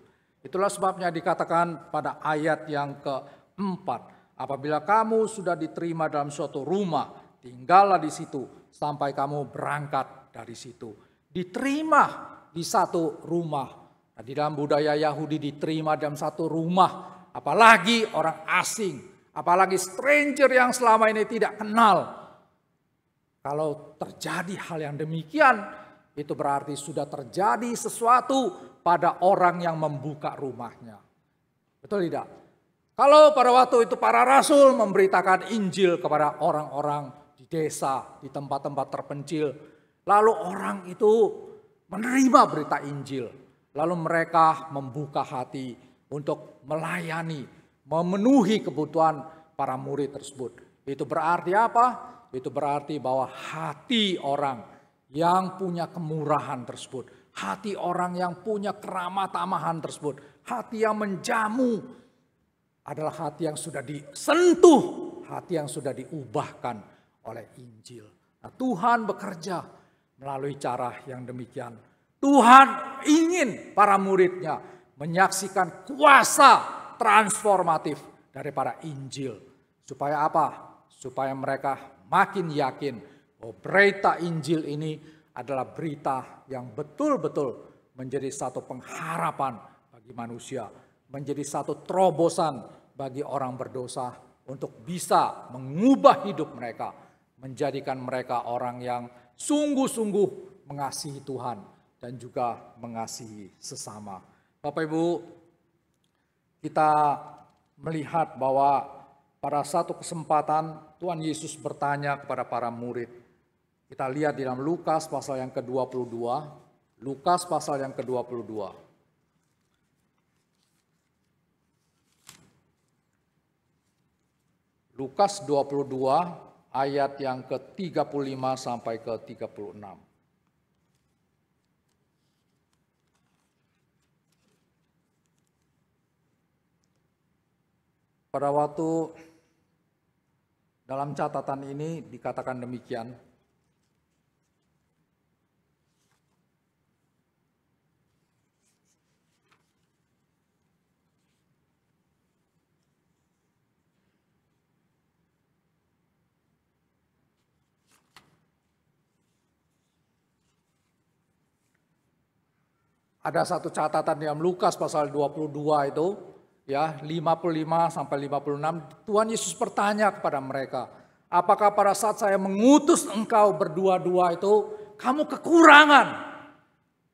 Itulah sebabnya dikatakan pada ayat yang keempat, apabila kamu sudah diterima dalam suatu rumah, tinggallah di situ sampai kamu berangkat dari situ. Diterima di satu rumah. Nah, di dalam budaya Yahudi diterima dalam satu rumah, apalagi orang asing, apalagi stranger yang selama ini tidak kenal. Kalau terjadi hal yang demikian, itu berarti sudah terjadi sesuatu pada orang yang membuka rumahnya. Betul tidak? Kalau pada waktu itu para rasul memberitakan Injil kepada orang-orang di desa, di tempat-tempat terpencil, lalu orang itu menerima berita Injil, lalu mereka membuka hati untuk melayani, memenuhi kebutuhan para murid tersebut. Itu berarti apa? Itu berarti bahwa hati orang yang punya kemurahan tersebut, hati orang yang punya keramah tamahan tersebut, hati yang menjamu adalah hati yang sudah disentuh, hati yang sudah diubahkan oleh Injil. Nah, Tuhan bekerja melalui cara yang demikian. Tuhan ingin para muridnya menyaksikan kuasa transformatif daripada Injil. Supaya apa? Supaya mereka makin yakin bahwa berita Injil ini adalah berita yang betul-betul menjadi satu pengharapan bagi manusia. Menjadi satu terobosan bagi orang berdosa untuk bisa mengubah hidup mereka. Menjadikan mereka orang yang sungguh-sungguh mengasihi Tuhan dan juga mengasihi sesama. Bapak Ibu, kita melihat bahwa pada satu kesempatan Tuhan Yesus bertanya kepada para murid. Kita lihat di dalam Lukas pasal yang ke-22. Lukas pasal yang ke-22. Lukas 22 ayat yang ke-35 sampai ke-36. Pada waktu dalam catatan ini dikatakan demikian. Ada satu catatan dalam Lukas pasal 22 itu, ya 55 sampai 56, Tuhan Yesus bertanya kepada mereka, apakah pada saat saya mengutus engkau berdua-dua itu, kamu kekurangan?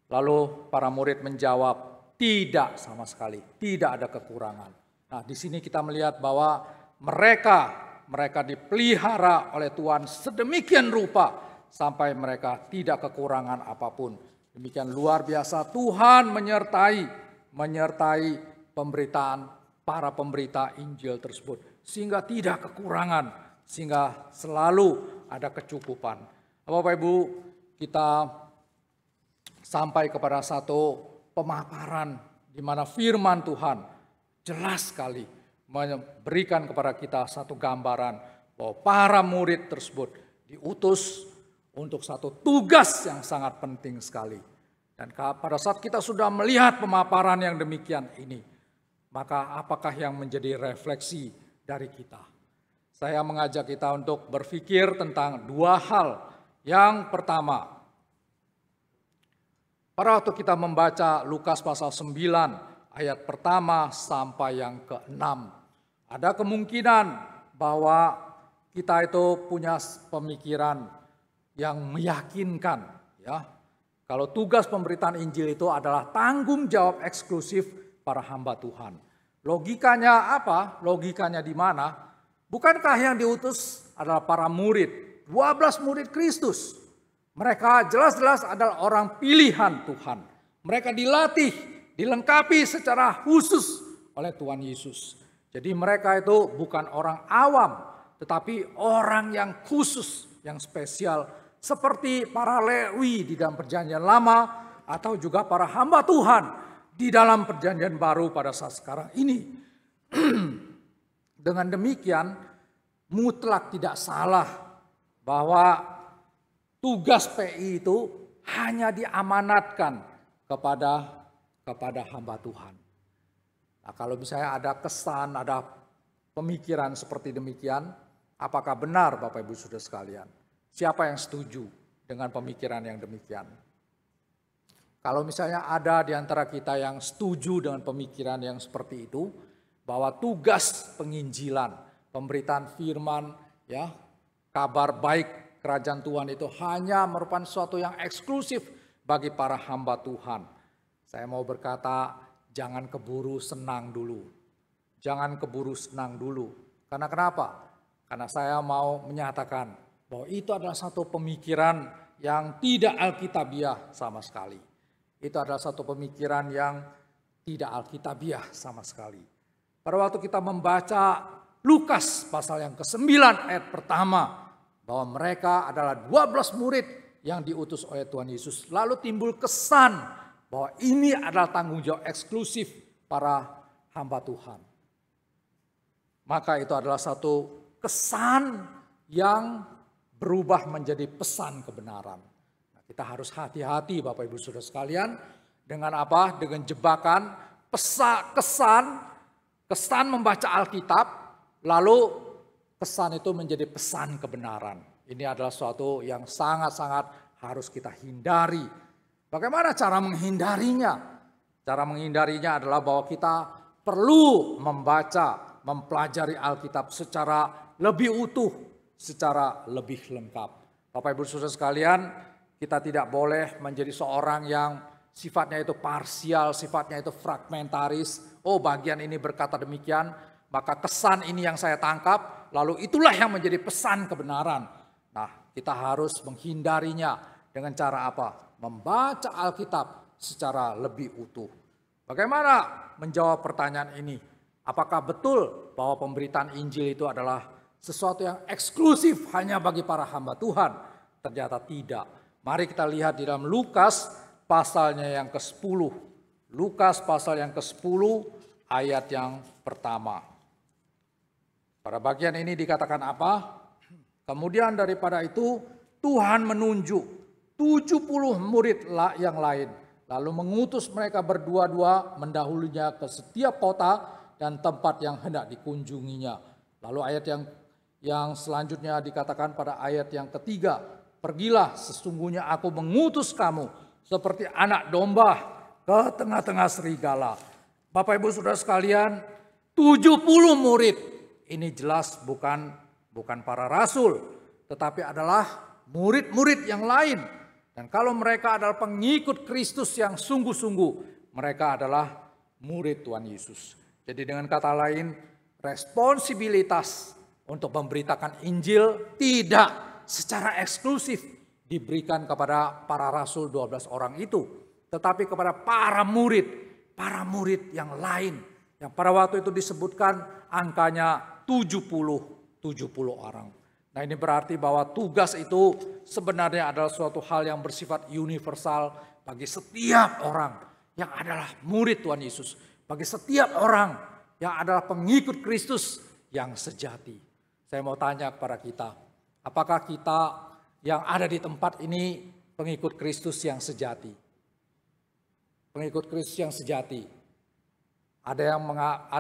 Lalu para murid menjawab, tidak sama sekali, tidak ada kekurangan. Nah, di sini kita melihat bahwa mereka dipelihara oleh Tuhan sedemikian rupa sampai mereka tidak kekurangan apapun. Demikian luar biasa Tuhan menyertai pemberitaan para pemberita Injil tersebut sehingga tidak kekurangan, sehingga selalu ada kecukupan. Bapak Ibu, kita sampai kepada satu pemaparan di mana firman Tuhan jelas sekali memberikan kepada kita satu gambaran bahwa para murid tersebut diutus untuk satu tugas yang sangat penting sekali. Dan pada saat kita sudah melihat pemaparan yang demikian ini, maka apakah yang menjadi refleksi dari kita? Saya mengajak kita untuk berpikir tentang dua hal. Yang pertama, pada waktu kita membaca Lukas pasal 9 ayat pertama sampai yang ke-6, ada kemungkinan bahwa kita itu punya pemikiran yang meyakinkan, ya, kalau tugas pemberitaan Injil itu adalah tanggung jawab eksklusif para hamba Tuhan. Logikanya apa? Logikanya di mana? Bukankah yang diutus adalah para murid, 12 murid Kristus? Mereka jelas-jelas adalah orang pilihan Tuhan. Mereka dilatih, dilengkapi secara khusus oleh Tuhan Yesus. Jadi mereka itu bukan orang awam, tetapi orang yang khusus, yang spesial. Seperti para Lewi di dalam perjanjian lama atau juga para hamba Tuhan di dalam perjanjian baru pada saat sekarang ini. Dengan demikian mutlak tidak salah bahwa tugas PI itu hanya diamanatkan kepada hamba Tuhan. Nah, kalau misalnya ada kesan, ada pemikiran seperti demikian, apakah benar Bapak Ibu Saudara sekalian? Siapa yang setuju dengan pemikiran yang demikian? Kalau misalnya ada di antara kita yang setuju dengan pemikiran yang seperti itu, bahwa tugas penginjilan, pemberitaan firman, ya, kabar baik kerajaan Tuhan itu hanya merupakan sesuatu yang eksklusif bagi para hamba Tuhan. Saya mau berkata, jangan keburu senang dulu. Jangan keburu senang dulu. Karena kenapa? Karena saya mau menyatakan bahwa itu adalah satu pemikiran yang tidak alkitabiah sama sekali. Itu adalah satu pemikiran yang tidak alkitabiah sama sekali. Pada waktu kita membaca Lukas pasal yang ke-9 ayat pertama, bahwa mereka adalah 12 murid yang diutus oleh Tuhan Yesus. Lalu timbul kesan bahwa ini adalah tanggung jawab eksklusif para hamba Tuhan. Maka itu adalah satu kesan yang berubah menjadi pesan kebenaran. Nah, kita harus hati-hati Bapak Ibu Saudara sekalian dengan apa? Dengan jebakan kesan membaca Alkitab, lalu pesan itu menjadi pesan kebenaran. Ini adalah suatu yang sangat-sangat harus kita hindari. Bagaimana cara menghindarinya? Cara menghindarinya adalah bahwa kita perlu membaca, mempelajari Alkitab secara lebih utuh, secara lebih lengkap. Bapak Ibu Saudara sekalian, kita tidak boleh menjadi seorang yang sifatnya itu parsial, sifatnya itu fragmentaris. Oh, bagian ini berkata demikian, maka kesan ini yang saya tangkap, lalu itulah yang menjadi pesan kebenaran. Nah, kita harus menghindarinya dengan cara apa? Membaca Alkitab secara lebih utuh. Bagaimana menjawab pertanyaan ini? Apakah betul bahwa pemberitaan Injil itu adalah sesuatu yang eksklusif hanya bagi para hamba Tuhan? Ternyata tidak. Mari kita lihat di dalam Lukas pasalnya yang ke-10. Lukas pasal yang ke-10 ayat yang pertama. Pada bagian ini dikatakan apa? Kemudian daripada itu Tuhan menunjuk 70 murid yang lain. Lalu mengutus mereka berdua-dua mendahulunya ke setiap kota dan tempat yang hendak dikunjunginya. Lalu ayat yang selanjutnya dikatakan pada ayat yang ketiga. Pergilah, sesungguhnya aku mengutus kamu seperti anak domba ke tengah-tengah serigala. Bapak Ibu Saudara sekalian, 70 murid. Ini jelas bukan para rasul, tetapi adalah murid-murid yang lain. Dan kalau mereka adalah pengikut Kristus yang sungguh-sungguh, mereka adalah murid Tuhan Yesus. Jadi dengan kata lain, responsibilitas untuk memberitakan Injil tidak secara eksklusif diberikan kepada para rasul 12 orang itu, tetapi kepada para murid yang lain, yang pada waktu itu disebutkan angkanya 70 orang. Nah, ini berarti bahwa tugas itu sebenarnya adalah suatu hal yang bersifat universal bagi setiap orang yang adalah murid Tuhan Yesus, bagi setiap orang yang adalah pengikut Kristus yang sejati. Saya mau tanya kepada kita, apakah kita yang ada di tempat ini pengikut Kristus yang sejati? Pengikut Kristus yang sejati. Ada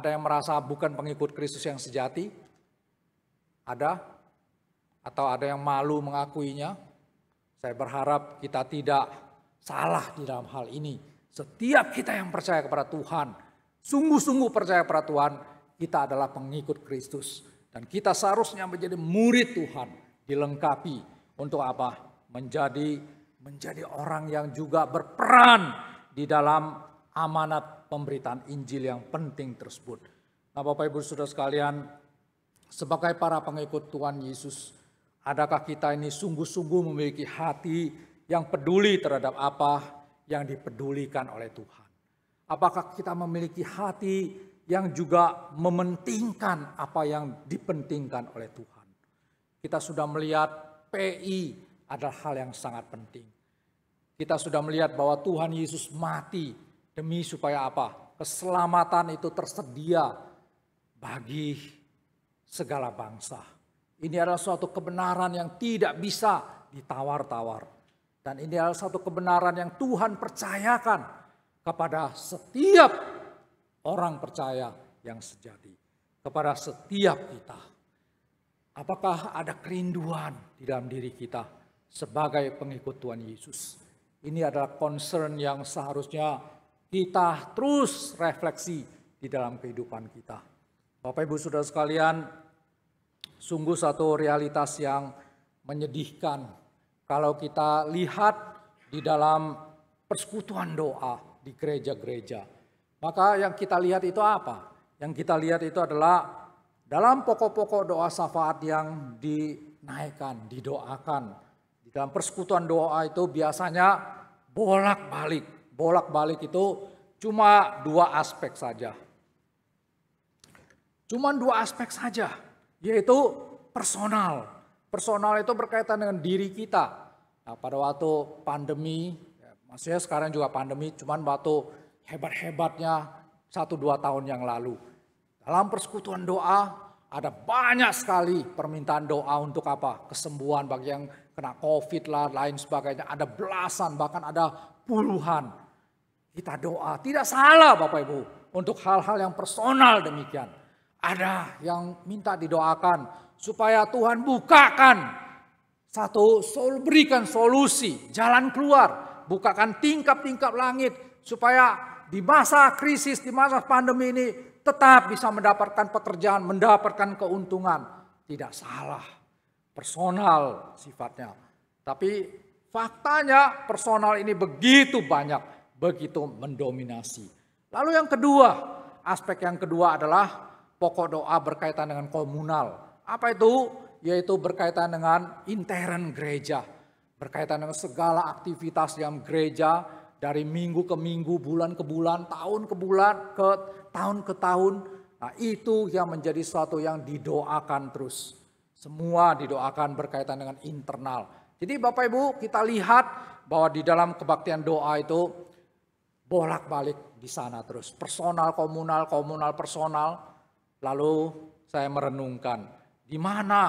yang merasa bukan pengikut Kristus yang sejati? Ada? Atau ada yang malu mengakuinya? Saya berharap kita tidak salah di dalam hal ini. Setiap kita yang percaya kepada Tuhan, sungguh-sungguh percaya kepada Tuhan, kita adalah pengikut Kristus. Dan kita seharusnya menjadi murid Tuhan, dilengkapi. Untuk apa? Menjadi orang yang juga berperan di dalam amanat pemberitaan Injil yang penting tersebut. Nah, Bapak Ibu Saudara sekalian, sebagai para pengikut Tuhan Yesus, adakah kita ini sungguh-sungguh memiliki hati yang peduli terhadap apa yang dipedulikan oleh Tuhan? Apakah kita memiliki hati yang juga mementingkan apa yang dipentingkan oleh Tuhan? Kita sudah melihat PI adalah hal yang sangat penting. Kita sudah melihat bahwa Tuhan Yesus mati demi supaya apa? Keselamatan itu tersedia bagi segala bangsa. Ini adalah suatu kebenaran yang tidak bisa ditawar-tawar. Dan ini adalah suatu kebenaran yang Tuhan percayakan kepada setiap orang percaya yang sejati. Kepada setiap kita. Apakah ada kerinduan di dalam diri kita sebagai pengikut Tuhan Yesus? Ini adalah concern yang seharusnya kita terus refleksi di dalam kehidupan kita. Bapak Ibu Saudara sekalian, sungguh satu realitas yang menyedihkan kalau kita lihat di dalam persekutuan doa di gereja-gereja. Maka yang kita lihat itu apa? Yang kita lihat itu adalah dalam pokok-pokok doa syafaat yang dinaikkan, didoakan. Di dalam persekutuan doa itu biasanya bolak-balik. Bolak-balik itu cuma 2 aspek saja. Cuma 2 aspek saja, yaitu personal. Personal itu berkaitan dengan diri kita. Nah, pada waktu pandemi, maksudnya sekarang juga pandemi, cuman waktu hebat-hebatnya 1-2 tahun yang lalu. Dalam persekutuan doa ada banyak sekali permintaan doa untuk apa? Kesembuhan bagi yang kena COVID lah, lain sebagainya. Ada belasan, bahkan ada puluhan. Kita doa, tidak salah Bapak Ibu, untuk hal-hal yang personal demikian. Ada yang minta didoakan supaya Tuhan bukakan berikan solusi, jalan keluar, bukakan tingkap-tingkap langit supaya di masa krisis, di masa pandemi ini tetap bisa mendapatkan pekerjaan, mendapatkan keuntungan. Tidak salah, personal sifatnya. Tapi faktanya personal ini begitu banyak, begitu mendominasi. Lalu yang kedua, aspek yang kedua adalah pokok doa berkaitan dengan komunal. Apa itu? Yaitu berkaitan dengan intern gereja. Berkaitan dengan segala aktivitas yang gereja dari minggu ke minggu, bulan ke bulan, tahun ke bulan, tahun ke tahun. Nah, itu yang menjadi sesuatu yang didoakan terus. Semua didoakan berkaitan dengan internal. Jadi Bapak Ibu, kita lihat bahwa di dalam kebaktian doa itu bolak-balik di sana terus. Personal, komunal, komunal, personal. Lalu saya merenungkan, di mana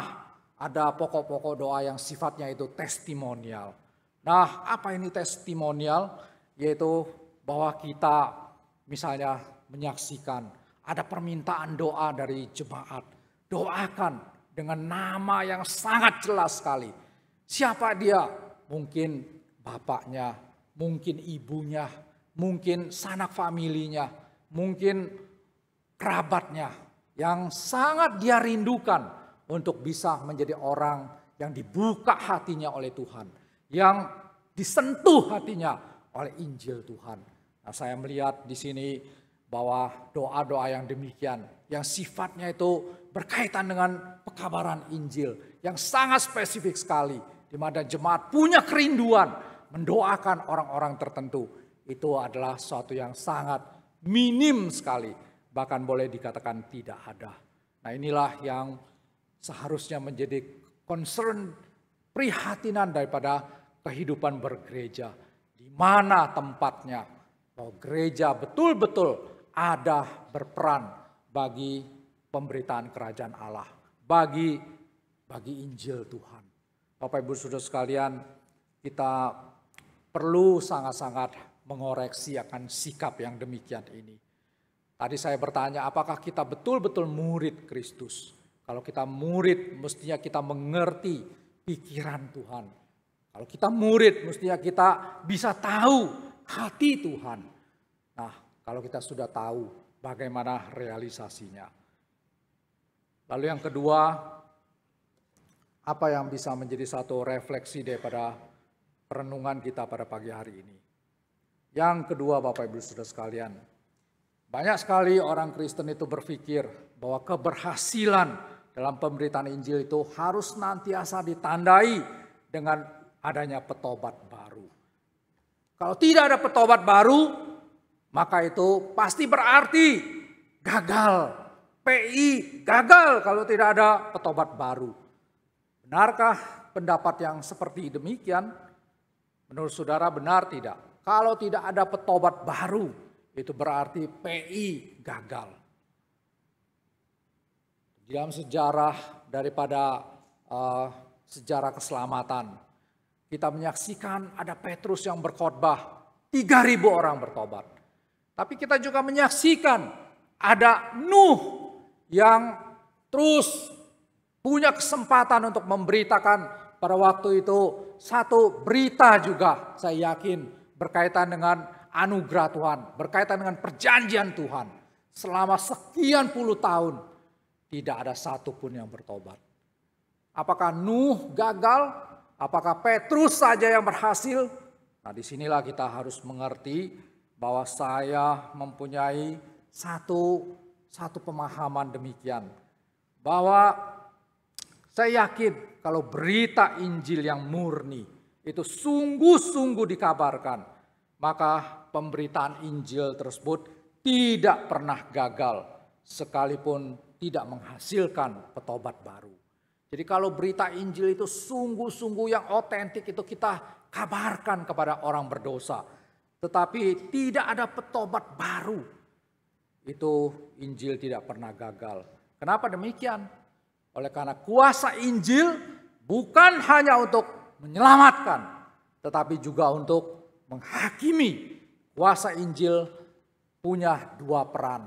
ada pokok-pokok doa yang sifatnya itu testimonial. Nah, apa ini testimonial? Yaitu bahwa kita misalnya menyaksikan ada permintaan doa dari jemaat. Doakan dengan nama yang sangat jelas sekali. Siapa dia? Mungkin bapaknya, mungkin ibunya, mungkin sanak familinya, mungkin kerabatnya yang sangat dia rindukan untuk bisa menjadi orang yang dibuka hatinya oleh Tuhan, yang disentuh hatinya oleh Injil Tuhan. Nah, saya melihat di sini bahwa doa-doa yang demikian, yang sifatnya itu berkaitan dengan pekabaran Injil, yang sangat spesifik sekali, di mana jemaat punya kerinduan mendoakan orang-orang tertentu, itu adalah sesuatu yang sangat minim sekali, bahkan boleh dikatakan tidak ada. Nah, inilah yang seharusnya menjadi concern, prihatinan daripada kehidupan bergereja. Di mana tempatnya, bahwa gereja betul-betul ada berperan bagi pemberitaan kerajaan Allah, bagi Injil Tuhan. Bapak Ibu Saudara sekalian, kita perlu sangat-sangat mengoreksi akan sikap yang demikian ini. Tadi saya bertanya, apakah kita betul-betul murid Kristus? Kalau kita murid, mestinya kita mengerti pikiran Tuhan. Kalau kita murid, mestinya kita bisa tahu hati Tuhan. Nah, kalau kita sudah tahu bagaimana realisasinya. Lalu yang kedua, apa yang bisa menjadi satu refleksi daripada perenungan kita pada pagi hari ini. Yang kedua, Bapak Ibu Saudara sekalian, banyak sekali orang Kristen itu berpikir bahwa keberhasilan dalam pemberitaan Injil itu harus nantiasa ditandai dengan adanya petobat baru. Kalau tidak ada petobat baru, maka itu pasti berarti gagal. PI gagal kalau tidak ada petobat baru. Benarkah pendapat yang seperti demikian? Menurut saudara benar tidak? Kalau tidak ada petobat baru, itu berarti PI gagal. Dalam sejarah daripada sejarah keselamatan, kita menyaksikan ada Petrus yang berkhotbah, 3.000 orang bertobat. Tapi kita juga menyaksikan ada Nuh yang terus punya kesempatan untuk memberitakan pada waktu itu satu berita juga, saya yakin berkaitan dengan anugerah Tuhan, berkaitan dengan perjanjian Tuhan. Selama sekian puluh tahun tidak ada satupun yang bertobat. Apakah Nuh gagal? Apakah Petrus saja yang berhasil? Nah, disinilah kita harus mengerti bahwa saya mempunyai satu pemahaman demikian. Bahwa saya yakin kalau berita Injil yang murni itu sungguh-sungguh dikabarkan, maka pemberitaan Injil tersebut tidak pernah gagal sekalipun tidak menghasilkan petobat baru. Jadi kalau berita Injil itu sungguh-sungguh yang otentik itu kita kabarkan kepada orang berdosa, tetapi tidak ada petobat baru, itu Injil tidak pernah gagal. Kenapa demikian? Oleh karena kuasa Injil bukan hanya untuk menyelamatkan, tetapi juga untuk menghakimi. Kuasa Injil punya dua peran.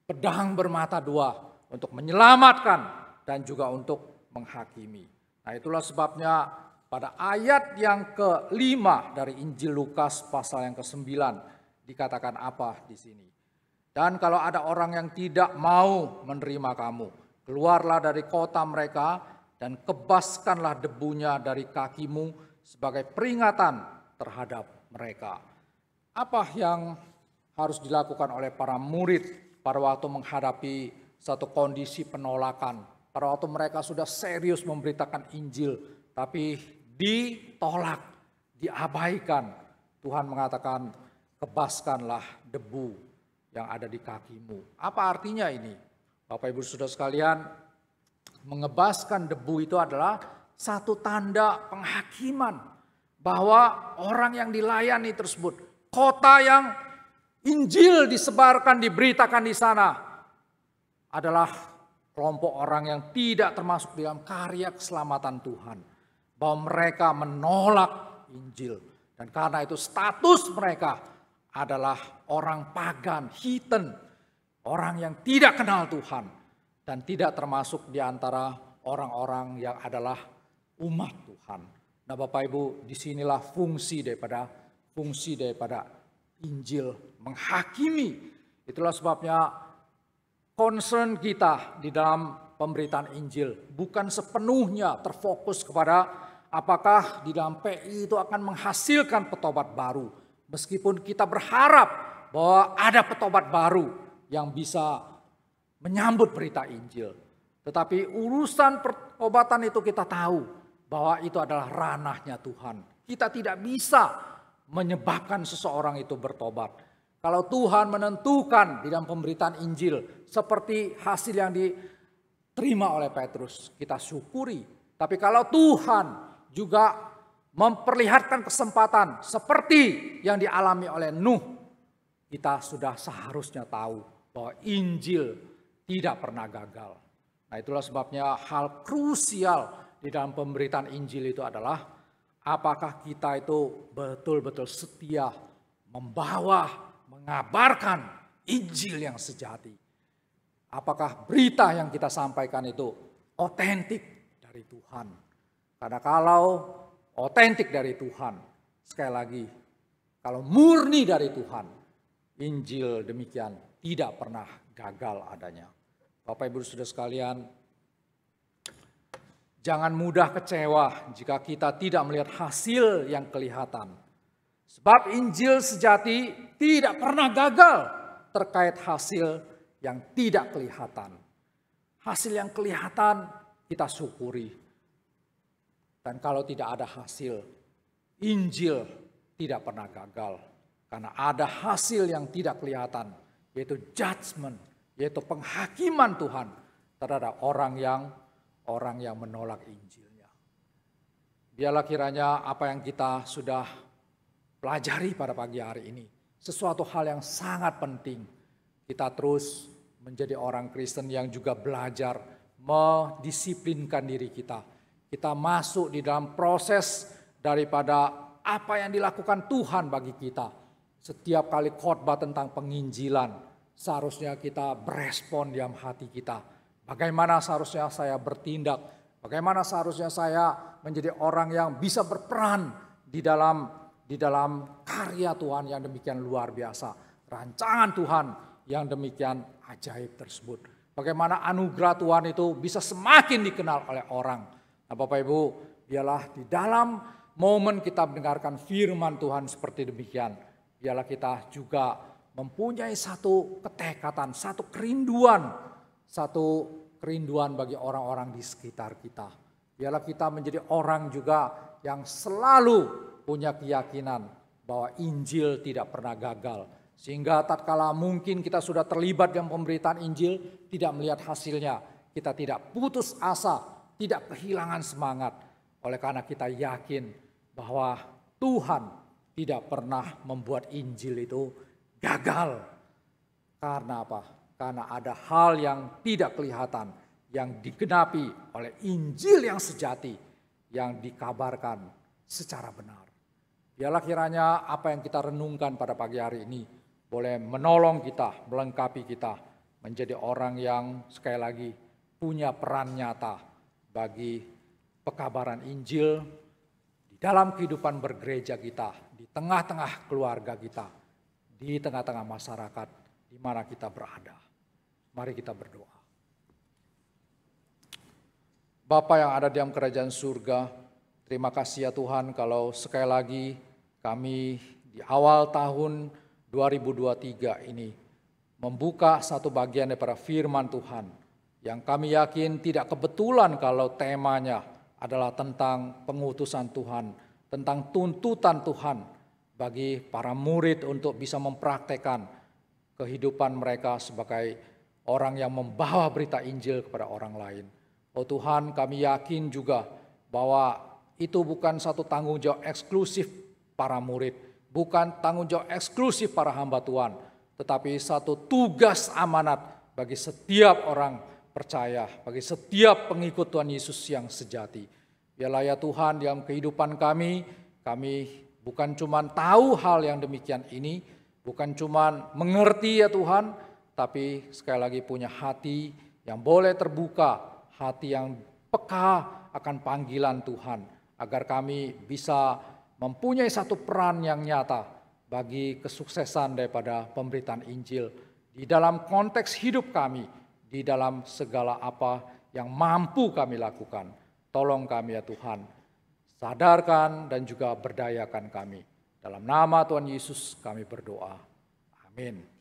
Pedang bermata dua, untuk menyelamatkan dan juga untuk menghakimi. Nah, itulah sebabnya pada ayat yang ke-5 dari Injil Lukas pasal yang ke-9 dikatakan apa di sini? Dan kalau ada orang yang tidak mau menerima kamu, keluarlah dari kota mereka dan kebaskanlah debunya dari kakimu sebagai peringatan terhadap mereka. Apa yang harus dilakukan oleh para murid pada waktu menghadapi satu kondisi penolakan? Pada waktu mereka sudah serius memberitakan Injil, tapi ditolak, diabaikan. Tuhan mengatakan, kebaskanlah debu yang ada di kakimu. Apa artinya ini? Bapak Ibu Saudara sekalian, mengebaskan debu itu adalah satu tanda penghakiman bahwa orang yang dilayani tersebut, kota yang Injil disebarkan, diberitakan di sana adalah kelompok orang yang tidak termasuk dalam karya keselamatan Tuhan. Bahwa mereka menolak Injil. Dan karena itu status mereka adalah orang pagan, heathen. Orang yang tidak kenal Tuhan. Dan tidak termasuk di antara orang-orang yang adalah umat Tuhan. Nah, Bapak Ibu, disinilah fungsi daripada Injil menghakimi. Itulah sebabnya concern kita di dalam pemberitaan Injil bukan sepenuhnya terfokus kepada apakah di dalam PI itu akan menghasilkan petobat baru. Meskipun kita berharap bahwa ada petobat baru yang bisa menyambut berita Injil. Tetapi urusan pertobatan itu kita tahu bahwa itu adalah ranahnya Tuhan. Kita tidak bisa menyebabkan seseorang itu bertobat. Kalau Tuhan menentukan di dalam pemberitaan Injil seperti hasil yang diterima oleh Petrus, kita syukuri. Tapi kalau Tuhan juga memperlihatkan kesempatan seperti yang dialami oleh Nuh, kita sudah seharusnya tahu bahwa Injil tidak pernah gagal. Nah, itulah sebabnya hal krusial di dalam pemberitaan Injil itu adalah apakah kita itu betul-betul setia membawa, mengabarkan Injil yang sejati. Apakah berita yang kita sampaikan itu otentik dari Tuhan. Karena kalau otentik dari Tuhan, sekali lagi, kalau murni dari Tuhan, Injil demikian tidak pernah gagal adanya. Bapak Ibu Saudara sekalian, jangan mudah kecewa jika kita tidak melihat hasil yang kelihatan. Sebab Injil sejati tidak pernah gagal terkait hasil yang tidak kelihatan. Hasil yang kelihatan kita syukuri. Dan kalau tidak ada hasil, Injil tidak pernah gagal. Karena ada hasil yang tidak kelihatan, yaitu judgment, yaitu penghakiman Tuhan terhadap orang yang menolak Injilnya. Biarlah kiranya apa yang kita sudah pelajari pada pagi hari ini, sesuatu hal yang sangat penting. Kita terus menjadi orang Kristen yang juga belajar mendisiplinkan diri kita. Kita masuk di dalam proses daripada apa yang dilakukan Tuhan bagi kita. Setiap kali khotbah tentang penginjilan, seharusnya kita berespon diam hati kita. Bagaimana seharusnya saya bertindak? Bagaimana seharusnya saya menjadi orang yang bisa berperan di dalam karya Tuhan yang demikian luar biasa. Rancangan Tuhan yang demikian ajaib tersebut. Bagaimana anugerah Tuhan itu bisa semakin dikenal oleh orang. Nah, Bapak Ibu, biarlah di dalam momen kita mendengarkan firman Tuhan seperti demikian, biarlah kita juga mempunyai satu ketekatan, satu kerinduan bagi orang-orang di sekitar kita. Biarlah kita menjadi orang juga yang selalu punya keyakinan bahwa Injil tidak pernah gagal. Sehingga tatkala mungkin kita sudah terlibat dalam pemberitaan Injil, tidak melihat hasilnya, kita tidak putus asa, tidak kehilangan semangat. Oleh karena kita yakin bahwa Tuhan tidak pernah membuat Injil itu gagal. Karena apa? Karena ada hal yang tidak kelihatan, yang digenapi oleh Injil yang sejati, yang dikabarkan secara benar. Biarlah kiranya apa yang kita renungkan pada pagi hari ini boleh menolong kita, melengkapi kita menjadi orang yang sekali lagi punya peran nyata bagi pekabaran Injil di dalam kehidupan bergereja kita, di tengah-tengah keluarga kita, di tengah-tengah masyarakat di mana kita berada. Mari kita berdoa. Bapa yang ada di dalam kerajaan surga, terima kasih ya Tuhan kalau sekali lagi kami di awal tahun 2023 ini membuka satu bagian daripada firman Tuhan yang kami yakin tidak kebetulan kalau temanya adalah tentang pengutusan Tuhan, tentang tuntutan Tuhan bagi para murid untuk bisa mempraktekkan kehidupan mereka sebagai orang yang membawa berita Injil kepada orang lain. Oh Tuhan, kami yakin juga bahwa itu bukan satu tanggung jawab eksklusif para murid, bukan tanggung jawab eksklusif para hamba Tuhan, tetapi satu tugas amanat bagi setiap orang percaya, bagi setiap pengikut Tuhan Yesus yang sejati. Biarlah ya Tuhan dalam kehidupan kami bukan cuma tahu hal yang demikian ini, bukan cuma mengerti ya Tuhan, tapi sekali lagi punya hati yang boleh terbuka, hati yang peka akan panggilan Tuhan, agar kami bisa mempunyai satu peran yang nyata bagi kesuksesan daripada pemberitaan Injil di dalam konteks hidup kami, di dalam segala apa yang mampu kami lakukan. Tolong kami ya Tuhan, sadarkan dan juga berdayakan kami. Dalam nama Tuhan Yesus kami berdoa. Amin.